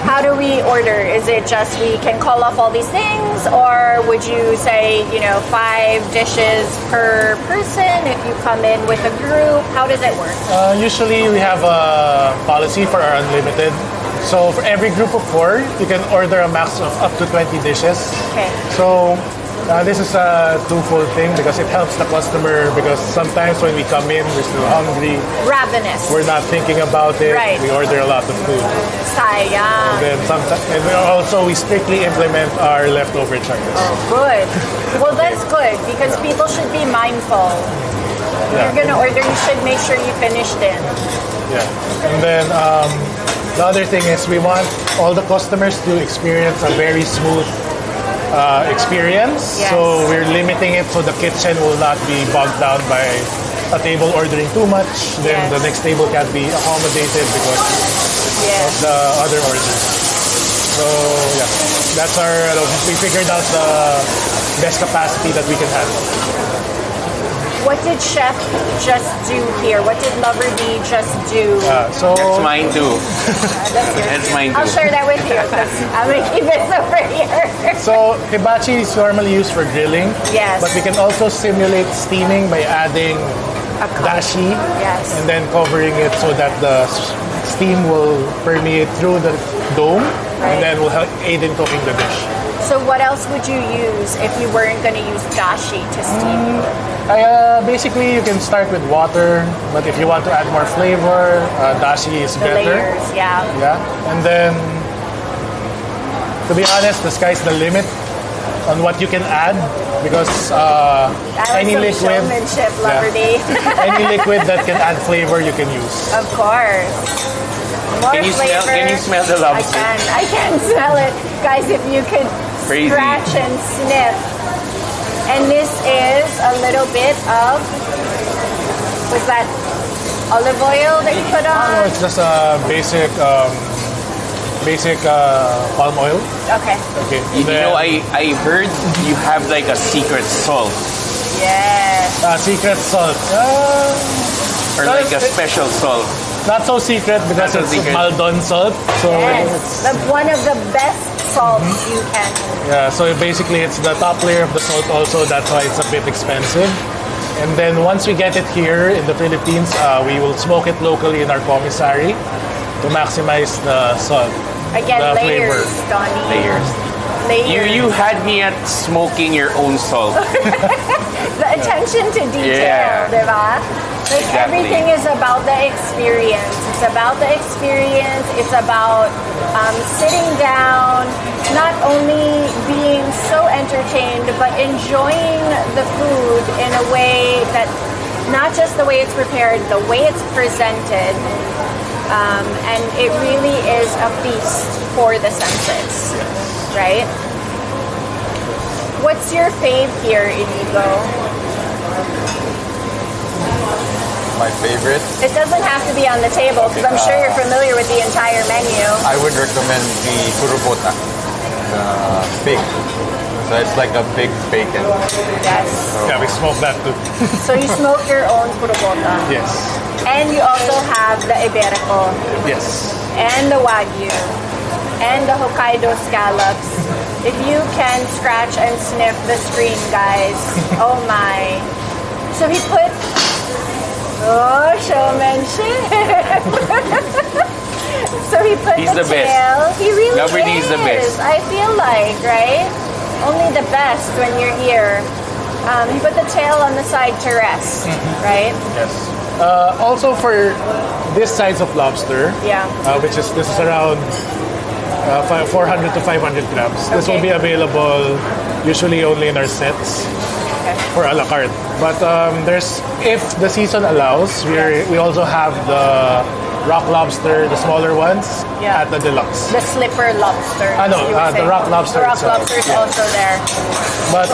How do we order? Is it just we can call off all these things, or would you say, 5 dishes per person if you come in with a group? How does it work? Usually we have a policy for our unlimited. So for every group of 4, you can order a max of up to 20 dishes. Okay. So this is a twofold thing because it helps the customer, because sometimes when we come in, we're still hungry. Ravenous. We're not thinking about it. Right. We order a lot of food. Sayang. Then sometimes, and we strictly implement our leftover charges. Good. Well, that's good because people should be mindful. When you're going to order, you should make sure you finished it. Yeah. And then the other thing is we want all the customers to experience a very smooth experience. Yes. So we're limiting it so the kitchen will not be bogged down by a table ordering too much. Then Yes. the next table can't be accommodated because Yes. the other orders. So yeah, that's we figured out the best capacity that we can handle. What did Chef just do here? What did Lover D just do? So That's mine too. That's yours. That's mine I'll too. share that with you because I'm going to keep it over here. So hibachi is normally used for grilling. Yes. But we can also simulate steaming by adding dashi. Yes. And then covering it so that the steam will permeate through the dome, Right. and then will help aid in cooking the dish. So what else would you use if you weren't going to use dashi to steam? Basically, you can start with water, but if you want to add more flavor, dashi is The better. layers, yeah. Yeah, and then to be honest, the sky's the limit on what you can add, because I like any some liquid, showmanship, Lover D. any liquid that can add flavor, you can use. Of course. More Can you smell- flavor. can you smell the lobster? I can smell it. Guys, if you could Crazy. scratch and sniff. And this is a little bit of, was that olive oil that you put No, on? it's just a basic palm oil. Okay. Okay. You know, I heard you have like a secret salt Yes. Secret salt. or like a special salt. Not so secret because Not so it's secret. Maldon salt. So Yes. One of the best salts you can. yeah, so basically it's the top layer of the salt also. That's why it's a bit expensive. And then once we get it here in the Philippines, we will smoke it locally in our commissary to maximize the salt. Again, the layers, flavor. Donnie. Layers. layers. You had me at smoking your own salt. The attention to detail, Yeah. diba? Like Exactly. everything is about the experience. It's about the experience. It's about sitting down, not only being so entertained, but enjoying the food in a way that, not just the way it's prepared, the way it's presented. And it really is a feast for the senses, right? What's your fave here, Inigo? My favorite, It doesn't have to be on the table because I'm sure you're familiar with the entire menu. I would recommend the kurubota, the pig. So it's like a big bacon. Yes. Yeah, we smoke that too. So you smoke your own purubota. Yes. And you also have the Iberico Yes. and the Wagyu and the Hokkaido scallops. If you can scratch and sniff the screen, guys, oh my. So he put, oh, showmanship. So he put He's the best. tail. He really Gabriel's is. the best. I feel like, right? Only the best when you're here. He put the tail on the side to rest, right? Yes. Also for this size of lobster, Yeah. this is around 400 to 500 grams. This will Okay. be available usually only in our sets Okay. for a la carte. But if the season allows, we also have the rock lobster, the smaller ones, Yeah. at the deluxe. The slipper lobster. No, you were the saying. rock lobster The rock itself. lobster is Yeah. also there. But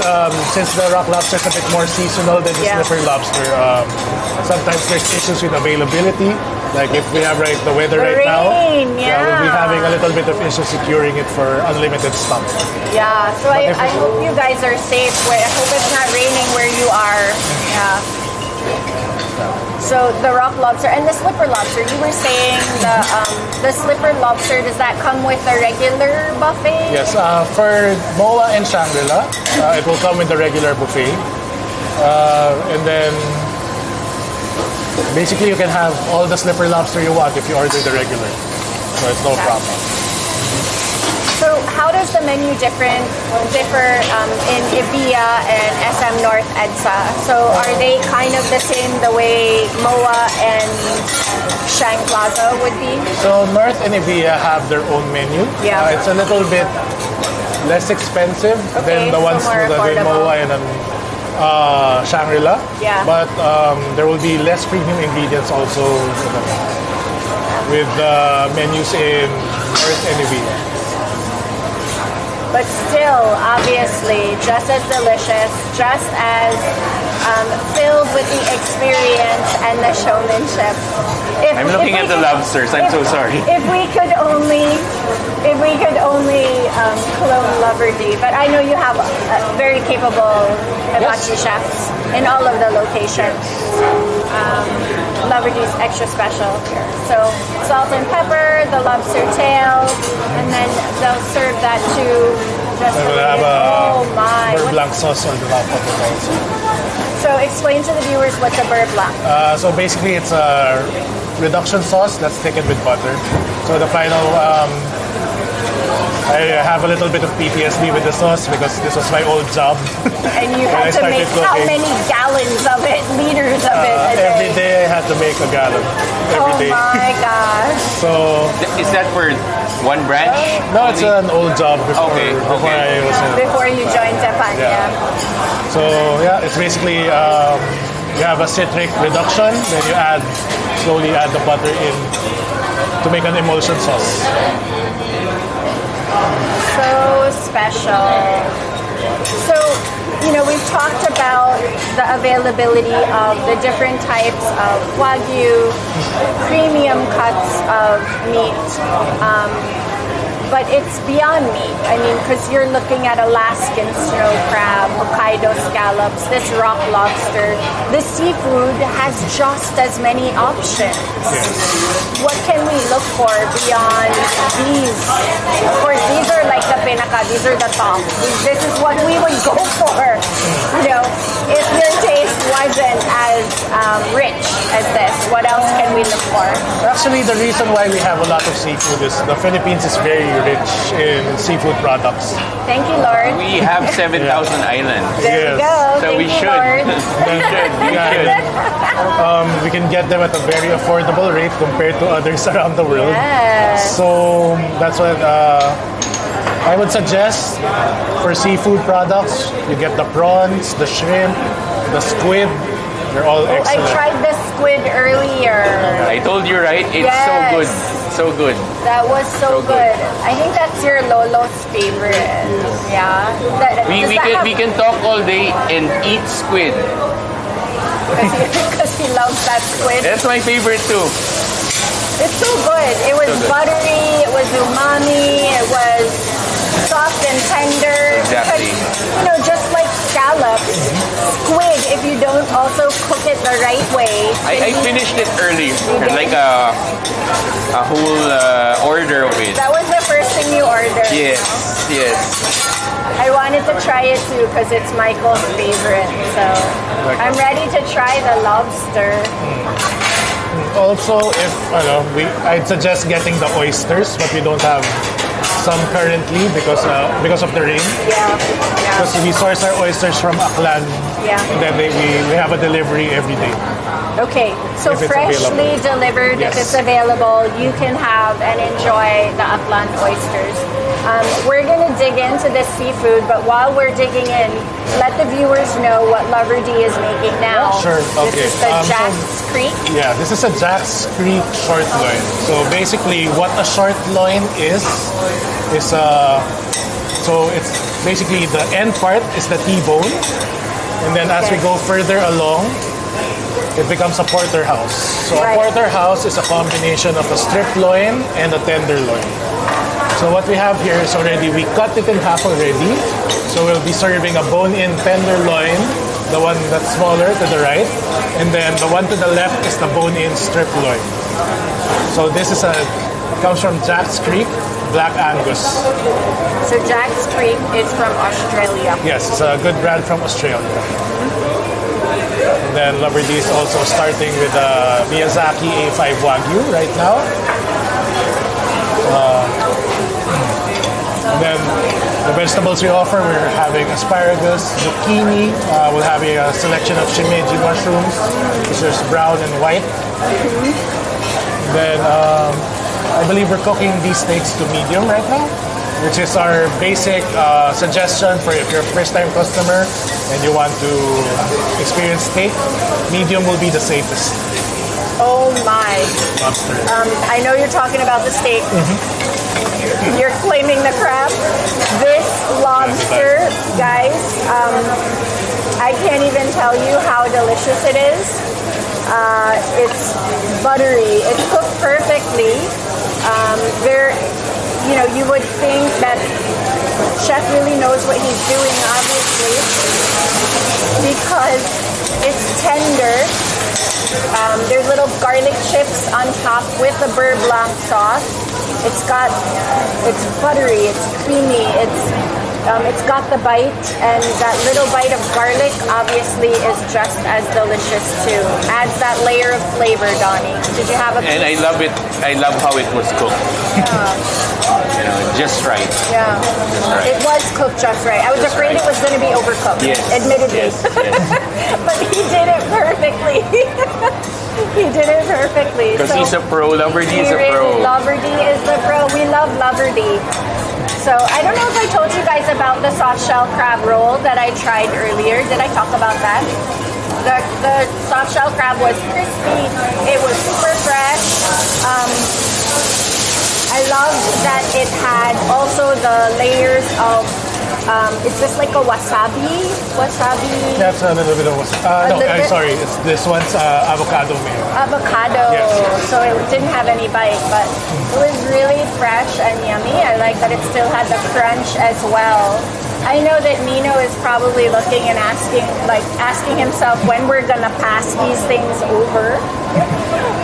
since the rock lobster is a bit more seasonal than the Yeah. slipper lobster, sometimes there's issues with availability. Like if we have the weather The right now, rain, we'll be yeah. having a little bit of issue securing it for unlimited stock. Yeah, so I if it's- hope you guys are safe. I hope it's not raining where you are. Yeah. So the rock lobster and the slipper lobster, you were saying the slipper lobster, does that come with a regular buffet? Yes, for Moa and Shangri-La, it will come with the regular buffet. And then basically you can have all the slipper lobster you want if you order the regular. So it's no problem. So how does the menu differ in Ibiya and SM North EDSA? So are they kind of the same the way MOA and Shang Plaza would be? So North and Ibiya have their own menu. Yeah. It's a little bit less expensive Okay, than the so ones more that with affordable. Moa and Shangri-La. Yeah. But there will be less premium ingredients also with menus in North and Ibiya. But still, obviously, just as delicious, just as filled with the experience and the showmanship. I'm looking at the lobsters. I'm so sorry. If we could only clone Loverdy, but I know you have very capable hibachi chefs in all of the locations. Loverdy's extra special here. So salt and pepper, the lobster tail, and then they'll serve that too. Just So we'll for have you. a Oh my! beurre blanc sauce on the top of it also. So explain to the viewers what's a beurre blanc. So basically it's a reduction sauce that's thickened with butter. So the final, I have a little bit of PTSD with the sauce because this was my old job. And you When I had to started make how cooking. many gallons of it, liters of it a day? Every day I had to make a gallon. Oh Every day. my gosh. So Is that for one branch? no, it's an old job before, Okay, before okay. I was in. Before you joined Teppanya. So yeah, it's basically you have a citric reduction, then you slowly add the butter in to make an emulsion sauce. So special. So, we've talked about the availability of the different types of Wagyu, premium cuts of meat. But it's beyond meat. I mean, because you're looking at Alaskan snow crab, Hokkaido scallops, this rock lobster. The seafood has just as many options. What can we look for beyond these? Of course, these are like the pinaka. These are the top. This is what we would go for. if your taste wasn't as rich as this, what else can we look for? Actually, the reason why we have a lot of seafood is the Philippines is very rich in seafood products. Thank you, Lord. We have 7,000 islands. There you Yes. go. So Thank we you, should. Lord. We can get them at a very affordable rate compared to others around the world. Yes. So that's what I would suggest for seafood products. You get the prawns, the shrimp, the squid. They're all I excellent. tried the squid earlier. I told you, right? It's Yes. so good. So good. That was so So good. good. I think that's your Lolo's favorite. Yeah. We can talk all day and eat squid. Because he loves that squid. That's my favorite too. It's so good. It was So good. buttery, it was umami, it was soft and tender. Exactly. Because, just like scallops, squid, if you don't also cook it the right way. I finished it early. did? Like a whole order of it. That was the first thing you ordered. Yes, yes. I wanted to try it too because it's Michael's favorite. So I'm ready to try the lobster. Also, if I'd suggest getting the oysters, but we don't have some currently because of the rain. Yeah. Because we source our oysters from Aklan. Yeah. And then we have a delivery every day. Okay, so If it's freshly available. delivered, if Yes. it's available, you can have and enjoy the Aklan oysters. We're going to dig into this seafood, but while we're digging in, let the viewers know what Lover D is making now. Sure, okay. This is the So- Jack's Creek. Yeah, this is a Jack's Creek short loin. So basically, what a short loin is so it's basically the end part is the T-bone, and then as we Okay. go further along, it becomes a porterhouse. So Right. a porterhouse is a combination of a strip loin and a tenderloin. So what we have here is already, we cut it in half already. So we'll be serving a bone-in tenderloin, the one that's smaller to the right, and then the one to the left is the bone-in strip loin. So this is comes from Jack's Creek, Black Angus. So Jack's Creek is from Australia. Yes, it's a good brand from Australia. And then Lover D is also starting with Miyazaki A5 Wagyu right now. And then the vegetables we offer, we're having asparagus, zucchini. We're having a selection of shimeji mushrooms, which is brown and white. And then I believe we're cooking these steaks to medium right now, which is our basic suggestion for if you're a first-time customer and you want to experience steak. Medium will be the safest. Oh my. Lobster. I know you're talking about the steak. You're claiming the crab. This lobster, guys, I can't even tell you how delicious it is. It's buttery. It's cooked perfectly. You would think that chef really knows what he's doing, obviously, because it's tender. There's little garlic chips on top with the beurre blanc sauce. It's buttery, it's creamy, it's got the bite, and that little bite of garlic obviously is just as delicious too. Adds that layer of flavor, Donnie. Did you have a piece? And I love it. I love how it was cooked. Just right. Yeah. Just right. It was cooked just right. I was afraid it was going to be overcooked, Yes. admittedly. Yes, yes. But he did it perfectly. He did it perfectly. Because he's a pro. Lover D is a pro. Lover D is the pro. We love Lover D. So I don't know if I told you guys about the soft shell crab roll that I tried earlier. Did I talk about that? The soft shell crab was crispy. It was super fresh. I love that it had also the layers of, is this like a wasabi? Wasabi? That's a little bit of little bit? sorry. This one's avocado mayo. Avocado. Yes. So it didn't have any bite, but it was really fresh and yummy. I like that it still had the crunch as well. I know that Nino is probably looking and asking himself when we're gonna pass these things over.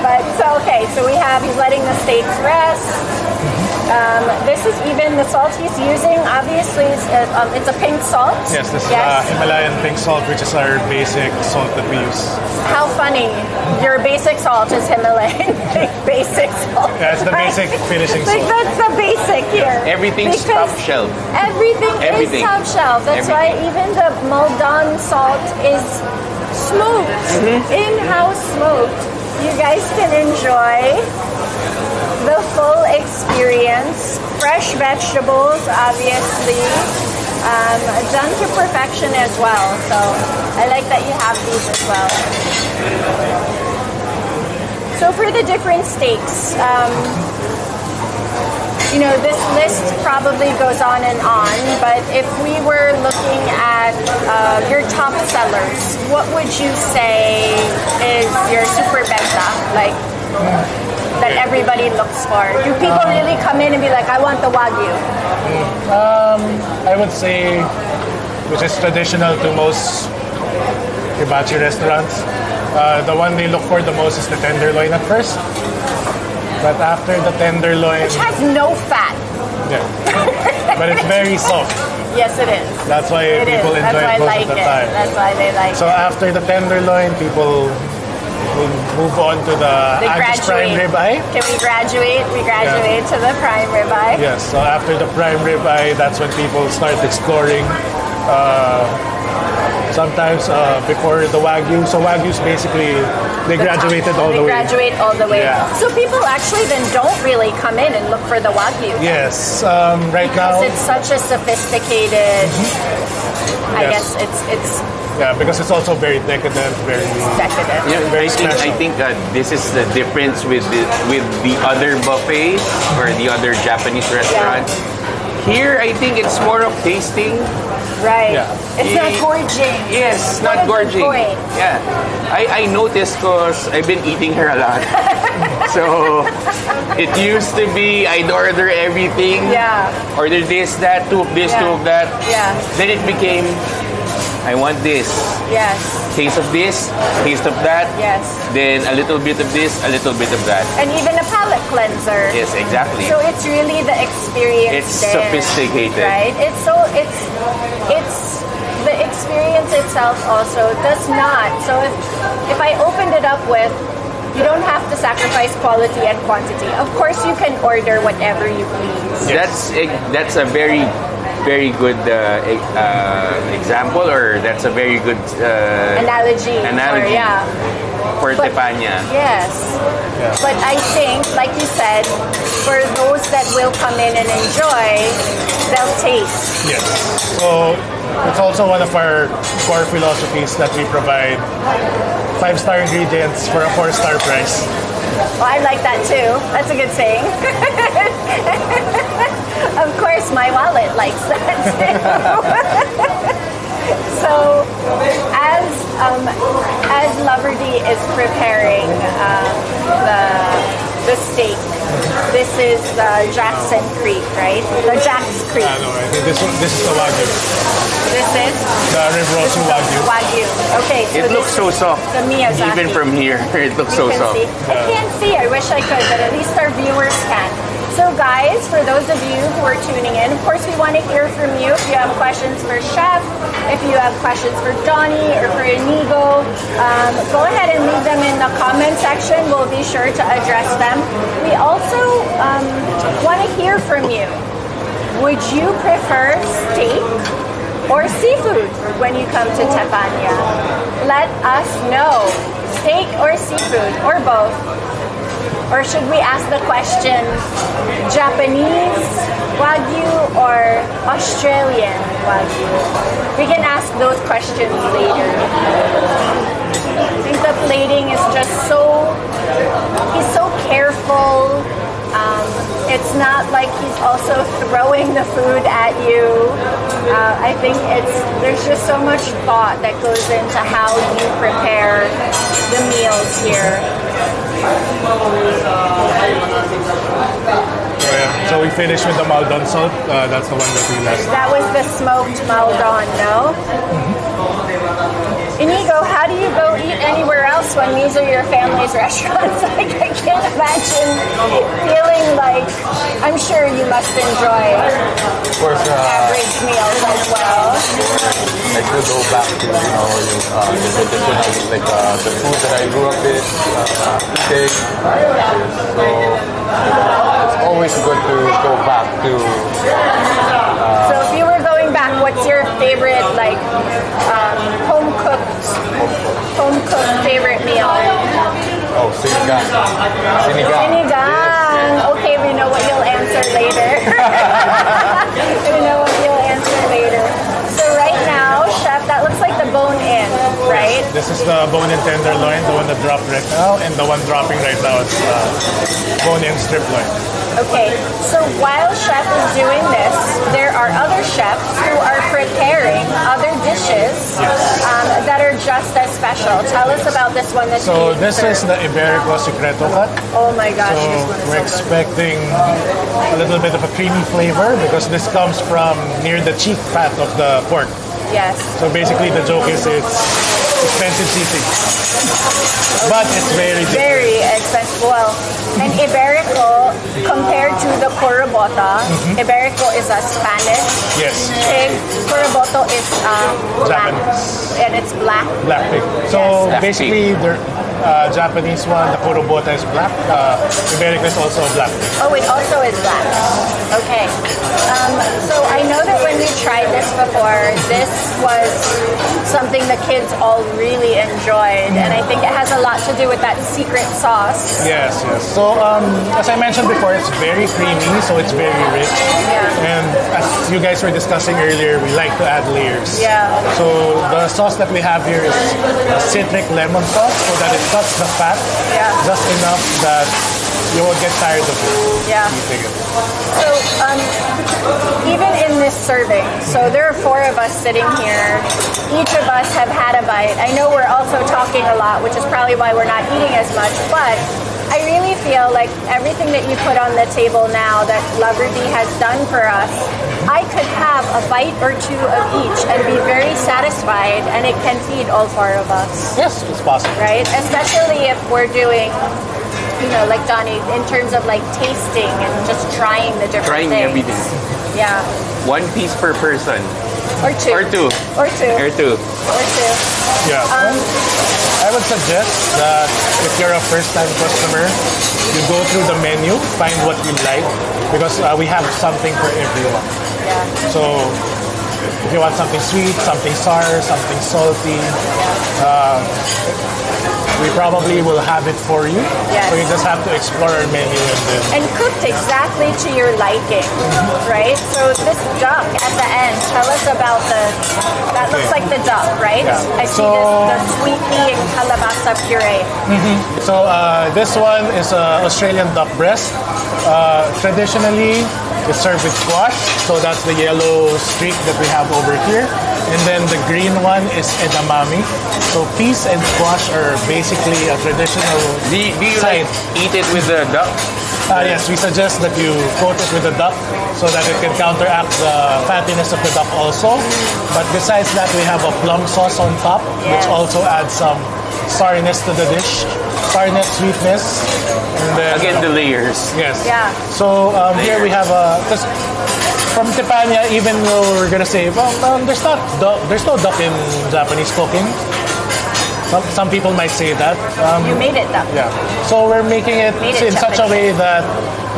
But so okay, so he's letting the steaks rest. This is even the salt he's using. Obviously, it's a pink salt. Yes, this is Himalayan pink salt, which is our basic salt that we use. How funny. Your basic salt is Himalayan basic salt. Yeah, it's the basic finishing salt. Like, that's the basic here. Everything's top shelf. Everything is top shelf. That's why even the Maldan salt is smoked, in-house smoked. You guys can enjoy the full experience. Fresh vegetables, obviously, done to perfection as well. So I like that you have these as well. So for the different steaks, you know, this list probably goes on and on, but if we were looking at your top sellers, what would you say is your super benta, like that everybody looks for? Do people really come in and be like, I want the Wagyu? I would say, which is traditional to most hibachi restaurants, the one they look for the most is the tenderloin at first. But after the tenderloin... Which has no fat. Yeah. But it's very soft. Yes, it is. That's why people enjoy it most of the time. That's why they like it. So after the tenderloin, people will move on to the Agis prime ribeye. Can we graduate? We graduate to the prime ribeye. Yes, so after the prime ribeye, that's when people start exploring. Sometimes before the Wagyu. So Wagyu's basically, they graduated all the way. They graduate all the way. Yeah. So people actually then don't really come in and look for the Wagyu. Yes, right now. Because it's such a sophisticated, I guess it's yeah, because it's also very decadent, very decadent. Yeah, very I think this is the difference with the other buffets or the other Japanese restaurants. Here, I think it's more of tasting. Right. Yeah. It's not gorging. Yes, not gorging. Yeah. I noticed because I've been eating here a lot. So it used to be I'd order everything. Yeah. Order this, that, two of this, two of that. Yeah. Then it became, I want this. Yes. Taste of this, taste of that. Yes. Then a little bit of this, a little bit of that. And even a palate cleanser. Yes, exactly. So it's really the experience. It's there, sophisticated. right? It's the experience itself also does not. So if I opened it up with, you don't have to sacrifice quality and quantity. Of course, you can order whatever you please. That's a very good example, or that's a very good analogy. For Teppanya. Yes. Yeah. But I think, like you said, for those that will come in and enjoy, they'll taste. Yes. So it's also one of our core philosophies that we provide 5-star ingredients for a 4-star price. Well, I like that too. That's a good saying. Of course, my wallet likes that too. So, as Loverdy is preparing the steak, this is Jackson Creek, right? The Jack's Creek. No, I think this is the Wagyu. This is The Riverosu Wagyu. Wagyu. Okay. So It looks so soft. The Miyazaki. Even from here, it looks You so can soft. see. I can't see. I wish I could, but at least our viewers can. So guys, for those of you who are tuning in, of course we want to hear from you. If you have questions for Chef, if you have questions for Johnny or for Inigo, go ahead and leave them in the comment section. We'll be sure to address them. We also want to hear from you. Would you prefer steak or seafood when you come to Teppanya? Let us know. Steak or seafood, or both. Or should we ask the question, Japanese Wagyu or Australian Wagyu? We can ask those questions later. I think the plating is just he's so careful. It's not like he's also throwing the food at you. I think there's just so much thought that goes into how you prepare the meals here. So we finished with the Maldon salt. That's the one that we last. That was the smoked Maldon, no? Inigo, how do you go eat anywhere else when these are your family's restaurants? Like, I can't imagine feeling like, I'm sure you must enjoy Of course, average meals as well. I could go back to, the traditional, like the food that I grew up with, eating. So it's always good to go back to. So if you were going back, what's your favorite, like, home cooked favorite meal? Oh, sinigang. Sinigang. Okay, we know what you'll answer later. We know what you'll answer later. So right now, chef, that looks like the bone-in, right? This is the bone-in tenderloin, the one that dropped right now, and the one dropping right now is bone-in strip loin. Okay, so while chef is doing this, there are other chefs who are preparing other dishes that are just as special. Tell us about this one that So you this is the Iberico Secreto cut. Oh my gosh, So this one is we're so good. expecting a little bit of a creamy flavor because this comes from near the cheek fat of the pork. Yes. So basically the joke is it's expensive seafood. But it's very different. Very expensive. Well, and Iberico, compared to the Coroboto, Iberico is a Spanish Yes. pig. Coroboto is black. Japanese. And it's black. Black pig. So Yes. basically the Japanese one, the Kurobota is black. Iberico is also a black pig. Oh, it also is black. Okay. So I know that when we tried this before, this was something the kids all really enjoyed. And I think it has a lot to do with that secret sauce. Yes, yes. So, as I mentioned before, it's very creamy, so it's very rich. Yeah. And as you guys were discussing earlier, we like to add layers. Yeah. So, the sauce that we have here is a citric lemon sauce so that it cuts the fat Yeah. just enough that you won't get tired of it. Yeah. Eating it. So, even in this serving, so there are 4 of us sitting here. Each of us have had a bite. I know we're also talking a lot, which is probably why we're not eating as much, but I really feel like everything that you put on the table now that Loverdy has done for us, I could have a bite or 2 of each and be very satisfied, and it can feed all 4 of us, Yes, it's possible. right? Especially if we're doing, like Johnny, in terms of like tasting and just trying the different Trying things. everything. Yeah. 1 piece per person. Or 2. Or 2. Or 2. Or 2. Or 2. Yeah. I would suggest that if you're a first-time customer, you go through the menu, find what you like, because we have something for everyone. Yeah. So if you want something sweet, something sour, something salty, we probably will have it for you. Yes. So you just have to explore our menu and then. And cooked exactly to your liking, right? So this duck at the end, tell us about that looks like the duck, right? Yeah. I see the sweet pea and calabasa puree. So this one is Australian duck breast. Traditionally, it's served with squash. So that's the yellow streak that we have over here. And then the green one is edamame. So peas and squash are basically a traditional Do you side. like eat it with the duck? Yes, we suggest that you coat it with the duck so that it can counteract the fattiness of the duck also. But besides that, we have a plum sauce on top, which Yes. also adds some sourness to the dish. Sourness, sweetness, and then Again, the layers. yes. Yeah. So here we have because from Teppanya, even though we're gonna say, there's no duck in Japanese cooking. Some people might say that. You made it duck. Yeah. So we're making it Made it in such a way that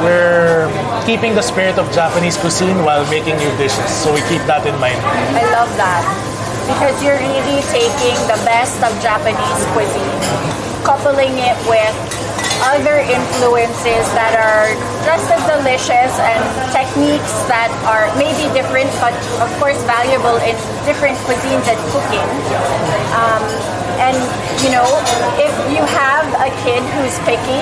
we're keeping the spirit of Japanese cuisine while making new dishes. So we keep that in mind. I love that. Because you're really taking the best of Japanese cuisine, coupling it with other influences that are just as delicious and techniques that are maybe different, but of course valuable in different cuisines and cooking. And if you have a kid who's picky,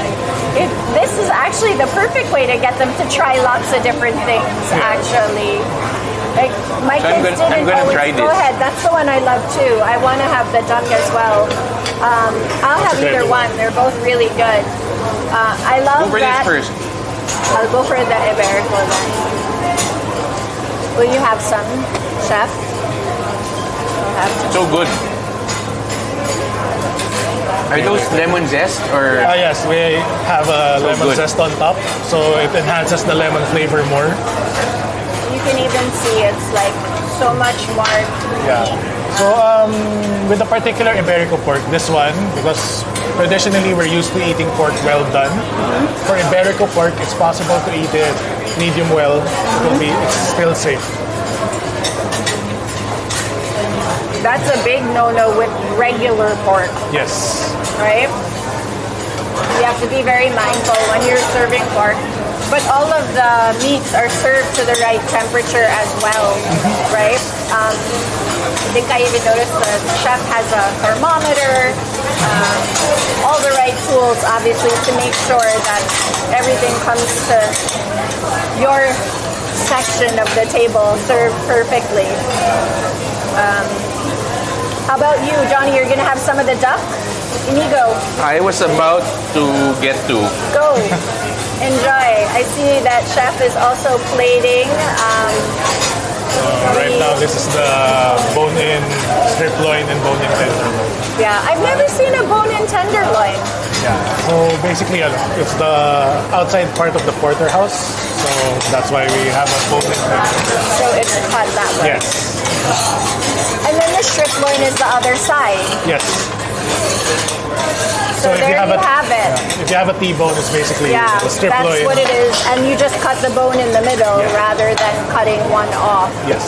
this is actually the perfect way to get them to try lots of different things. Actually, like my So kids I'm didn't gonna always. try Go this. ahead. That's the one I love too. I want to have the duck as well. I'll have a great either one. one. They're both really good. I love Go for that. this first. I'll go for the Iberico then. Will you have some, chef? I'll have some. So good. Are those lemon zest or? Yes, we have a So lemon good. zest on top, so it enhances the lemon flavor more. You can even see it's like so much more. Yeah. So with the particular Iberico pork, this one, because traditionally we're used to eating pork well done. For Iberico pork, it's possible to eat it medium well. It's still safe. That's a big no-no with regular pork, Yes. right? You have to be very mindful when you're serving pork. But all of the meats are served to the right temperature as well, right? I think I even noticed the chef has a thermometer, all the right tools, obviously, to make sure that everything comes to your section of the table served perfectly. How about you, Johnny? You're gonna have some of the duck? Inigo, I was about to get to. go. Enjoy. I see that chef is also plating. Right now, this is the bone-in strip loin and bone-in tenderloin. Yeah, I've never seen a bone-in tenderloin. Yeah. So basically, it's the outside part of the porterhouse. So that's why we have a bone-in tenderloin. So it's cut that way. Yes. And then the strip loin is the other side. Yes. So if there you have it. If you have a T-bone, it's basically Yeah, the strip that's loin. what it is. And you just cut the bone in the middle rather than cutting one off. Yes.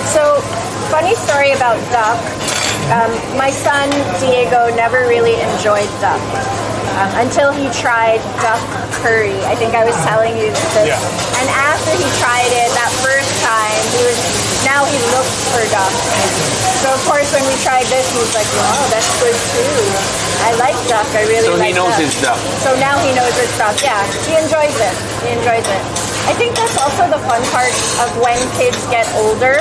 So, funny story about duck. My son, Diego, never really enjoyed duck until he tried duck curry. I think I was telling you this. Yeah. And after he tried it that first time, now he looks for duck. So, of course, when we tried this, he was like, wow, that's good too. I like duck. I really So like he knows duck. his duck. So now he knows his duck. Yeah, he enjoys it. He enjoys it. I think that's also the fun part of when kids get older.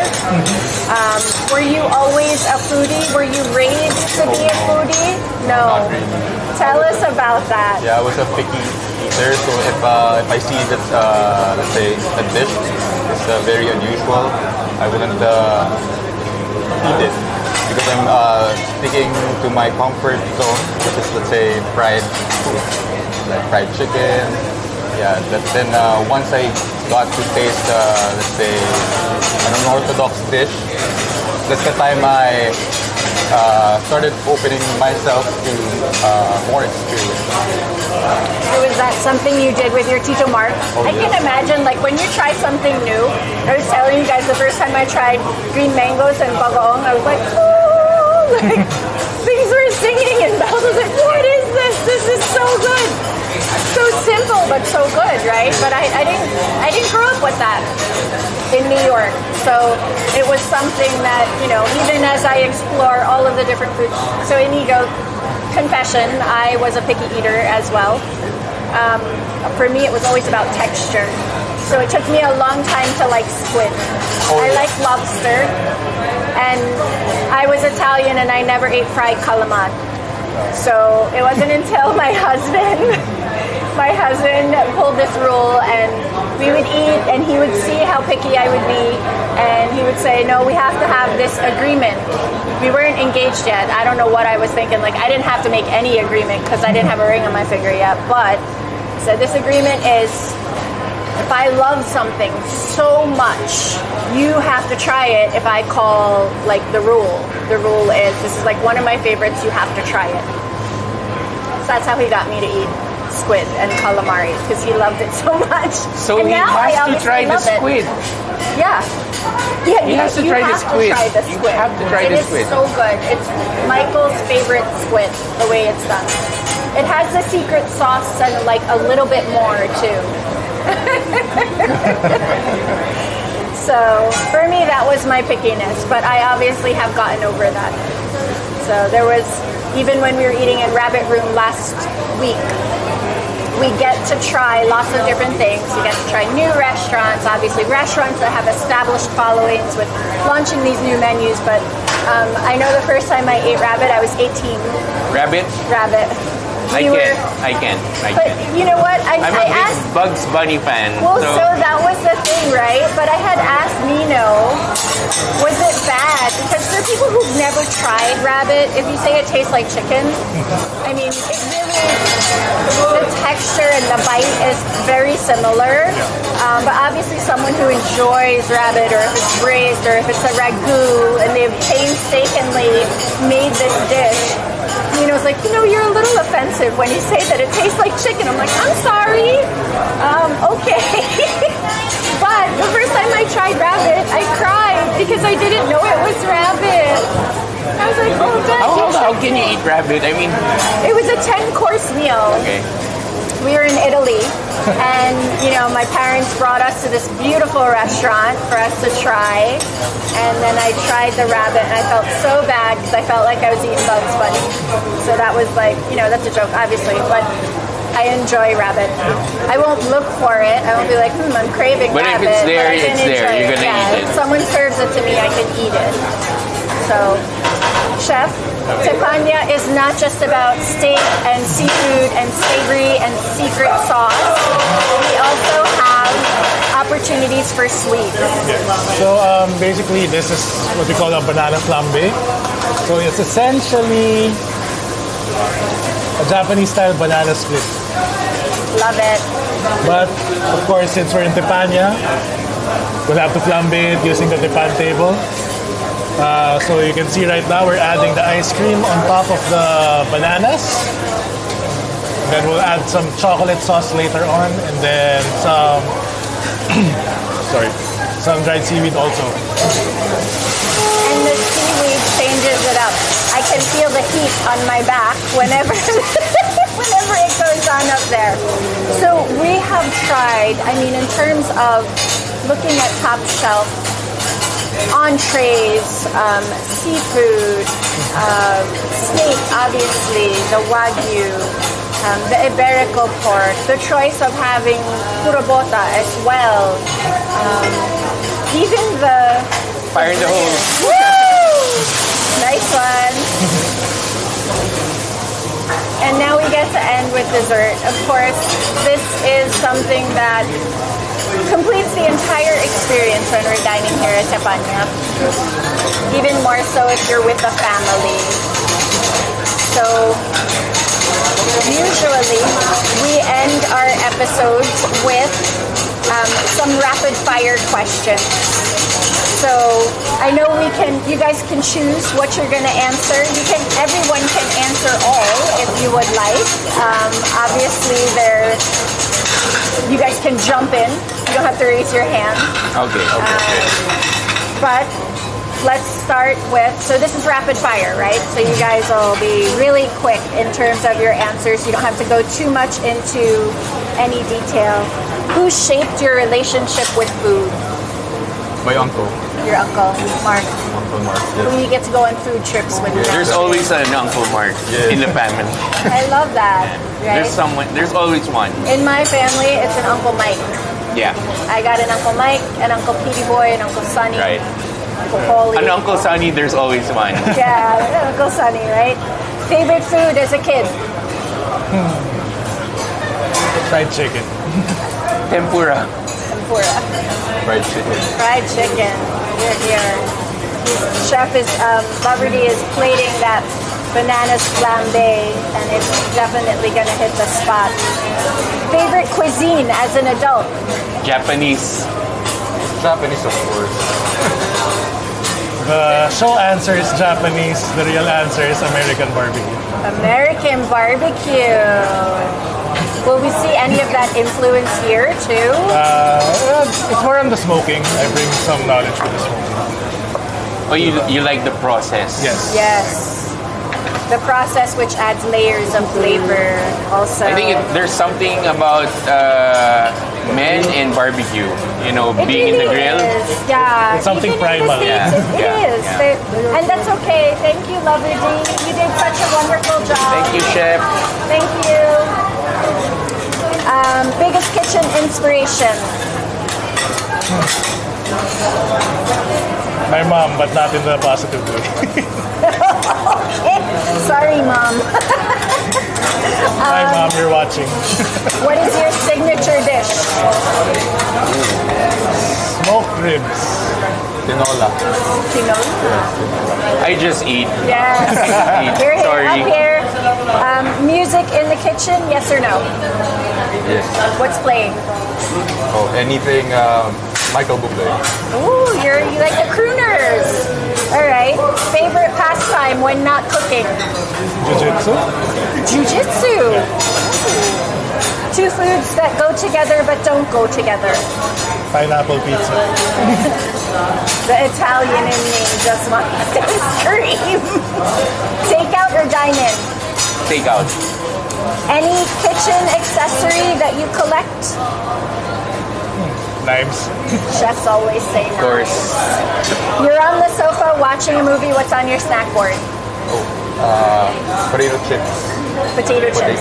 Were you always a foodie? Were you raised to be a foodie? No. Not really. Tell us about that. Yeah, I was a picky eater, so if I see that, let's say, a dish is very unusual, I wouldn't eat it. Because I'm sticking to my comfort zone, which is, let's say, fried food, like fried chicken. Yeah, but then once I got to taste, let's say, an unorthodox dish, that's the time I started opening myself to more experience. So is that something you did with your Tito Mark? I can imagine, like, when you try something new, I was telling you guys the first time I tried green mangoes and bagoong, I was like, oh, like, things were singing and bells. I was like, what is this? This is so good. So simple, but so good, right? But I didn't grow up with that in New York. So it was something that, even as I explore all of the different foods. So Inigo, confession, I was a picky eater as well. For me, it was always about texture. So it took me a long time to like squid. I like lobster. And I was Italian and I never ate fried calamari. So it wasn't until my husband pulled this rule, and we would eat and he would see how picky I would be, and he would say, no, we have to have this agreement. We weren't engaged yet. I don't know what I was thinking. Like, I didn't have to make any agreement because I didn't have a ring on my finger yet. But so this agreement is, if I love something so much, you have to try it. If I call like the rule is, this is like one of my favorites, you have to try it. So that's how he got me to eat squid and calamari, because he loved it so much. So and he now I has to obviously try the love it. squid. Yeah. He has to try the squid. Try the squid. You have to try the squid. It is so good. It's Michael's favorite squid, the way it's done. It has the secret sauce and like a little bit more too. So for me, that was my pickiness, but I obviously have gotten over that. So there was, even when we were eating in Rabbit Room last week, we get to try lots of different things. We get to try new restaurants, obviously restaurants that have established followings with launching these new menus. But I know the first time I ate rabbit, I was 18. Rabbit? Rabbit. I can't. But you know what? I'm a big asked Bugs Bunny fan. Well, so that was the thing, right? But I had asked Nino, was it bad? Because for people who've never tried rabbit, if you say it tastes like chicken, I mean, it really, the texture and the bite is very similar. But obviously someone who enjoys rabbit, or if it's braised, or if it's a ragu, and they've painstakingly made this dish, Nino's like, you're a little offensive when you say that it tastes like chicken. I'm like, I'm sorry. Okay. But the first time I tried rabbit, I cried because I didn't know it was rabbit. I was like, oh God. How can you eat rabbit? I mean, it was a 10-course meal. Okay. We were in Italy, and my parents brought us to this beautiful restaurant for us to try, and then I tried the rabbit, and I felt so bad because I felt like I was eating Bugs Bunny. So that was like, that's a joke, obviously, but I enjoy rabbit. I won't look for it. I won't be like, I'm craving but rabbit. But if it's there, it's there. You're gonna eat it. If someone serves it to me, I can eat it. So, Chef, Teppanya is not just about steak and seafood and savory and secret sauce. We also have opportunities for sweet. So basically, this is what we call a banana flambe. So it's essentially a Japanese-style banana split. Love it. But of course, since we're in Teppanya, we'll have to flambe it using the Teppan table. So you can see right now we're adding the ice cream on top of the bananas. Then we'll add some chocolate sauce later on, and then some some dried seaweed also. And the seaweed changes it up. I can feel the heat on my back whenever whenever it goes on up there. So we have tried, in terms of looking at top shelf entrees, seafood, steak, obviously, the Wagyu, the Iberico pork, the choice of having puro bota as well, even the fire in the hole. Woo! Nice one. And now we get to end with dessert. Of course, this is something that completes the entire experience when we're dining here at Teppanya. Even more so if you're with a family. So usually we end our episodes with some rapid fire questions. So I know you guys can choose what you're gonna answer. Everyone can answer all if you would like. Obviously you guys can jump in. You don't have to raise your hand. Okay. But let's start with, so this is rapid fire, right? So you guys will be really quick in terms of your answers. You don't have to go too much into any detail. Who shaped your relationship with food? My uncle. Your uncle, Mark. Uncle Mark, yes. Who you get to go on food trips with. There's always an Uncle Mark in the family. I love that. Right? There's always one. In my family, it's an Uncle Mike. Yeah. I got an Uncle Mike, an Uncle Petey Boy, an Uncle Sonny. Right. Uncle Polly. An Uncle Sonny, there's always one. Yeah, Uncle Sonny, right? Favorite food as a kid? Fried chicken. Tempura. Fried chicken. Fried chicken. Here. Chef Bavardi is plating that bananas flambe, and it's definitely gonna hit the spot. Favorite cuisine as an adult? Japanese. Japanese, of course. The show answer is Japanese. The real answer is American barbecue. American barbecue. Will we see any of that influence here too? It's more on the smoking. I bring some knowledge with the smoking. Oh, you like the process? Yes. Yes. The process which adds layers of flavor also. I think there's something about men and barbecue. Being in the grill. Is. Yeah. It's something Even in the primal. States, it is. And that's okay. Thank you, Lovely D. You did such a wonderful job. Thank you, Chef. Thank you. Biggest kitchen inspiration? My mom, but not in the positive way. Okay. Sorry, Mom. Hi, Mom, you're watching. What is your signature dish? Smoked ribs. Tinola. Tinola? I just eat. Yes. Eat. You're here, Sorry. up here. Music in the kitchen, yes or no? Yes. What's playing? Oh, anything Michael Bublé. Ooh, you like the crooners. All right. Favorite pastime when not cooking? Jiu-jitsu. Jiu-jitsu. Two foods that go together but don't go together. Pineapple pizza. The Italian in me just wants to scream. Take out or dine in? Take out. Any kitchen accessory that you collect? Knives. Chefs always say Of no. course. You're on the sofa watching a movie. What's on your snack board? Potato chips. Potato chips.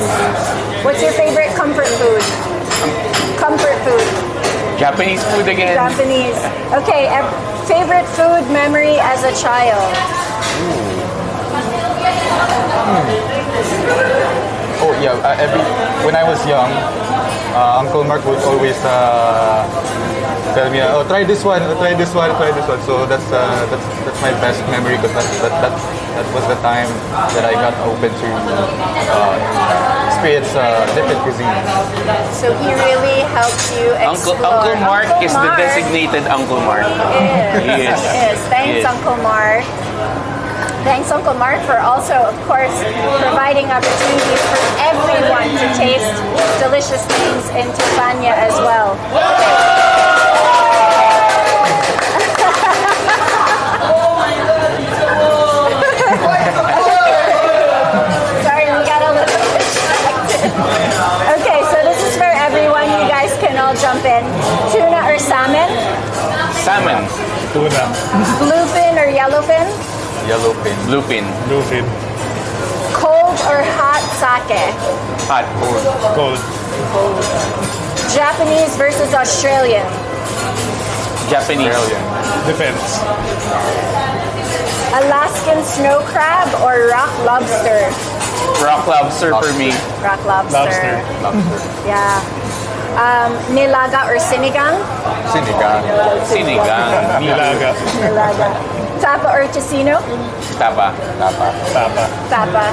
What's your favorite comfort food? Comfort food. Japanese food again. Japanese. Okay. Favorite food memory as a child? Oh yeah, when I was young, Uncle Mark would always tell me, "Oh, try this one, try this one, try this one." So that's my best memory because that was the time that I got open to experience different cuisine. So he really helps you explore. Uncle Mark is the Mark designated Uncle Mark. He is. Thanks, Uncle Mark. Thanks, Uncle Mark, for also, of course, providing opportunities for everyone to taste delicious things in Teppanya as well. Sorry, we got a little distracted. Okay, so this is for everyone. You guys can all jump in. Tuna or salmon? Salmon. Tuna. Bluefin or yellowfin? Yellowfin. Bluefin. Bluefin. Cold or hot sake? Hot. Cold. Japanese versus Australian? Japanese. Australian. Depends. Alaskan snow crab or rock lobster? Rock lobster for me. Rock lobster. Lobster. Yeah. Nilaga or sinigang? Sinigang. Sinigang. Nilaga. Nilaga. Tapa or tocino? Tapa. Tapa. Tapa. Tapa.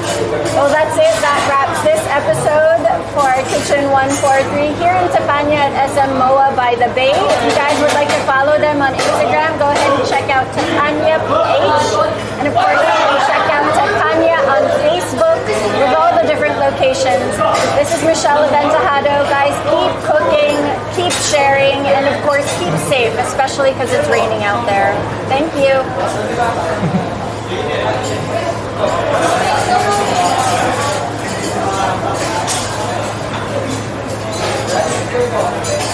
Well, that's it. That wraps this episode for Kitchen 143 here in Teppanya at SM MOA by the Bay. If you guys would like to follow them on Instagram, go ahead and check out Teppanya PH. And of course, you can check out Teppanya on Facebook with all the different locations. This is Michelle Aventajado. Guys, keep cooking, keep sharing, and of course, keep safe, especially because it's raining out there. Thank you. Thank you.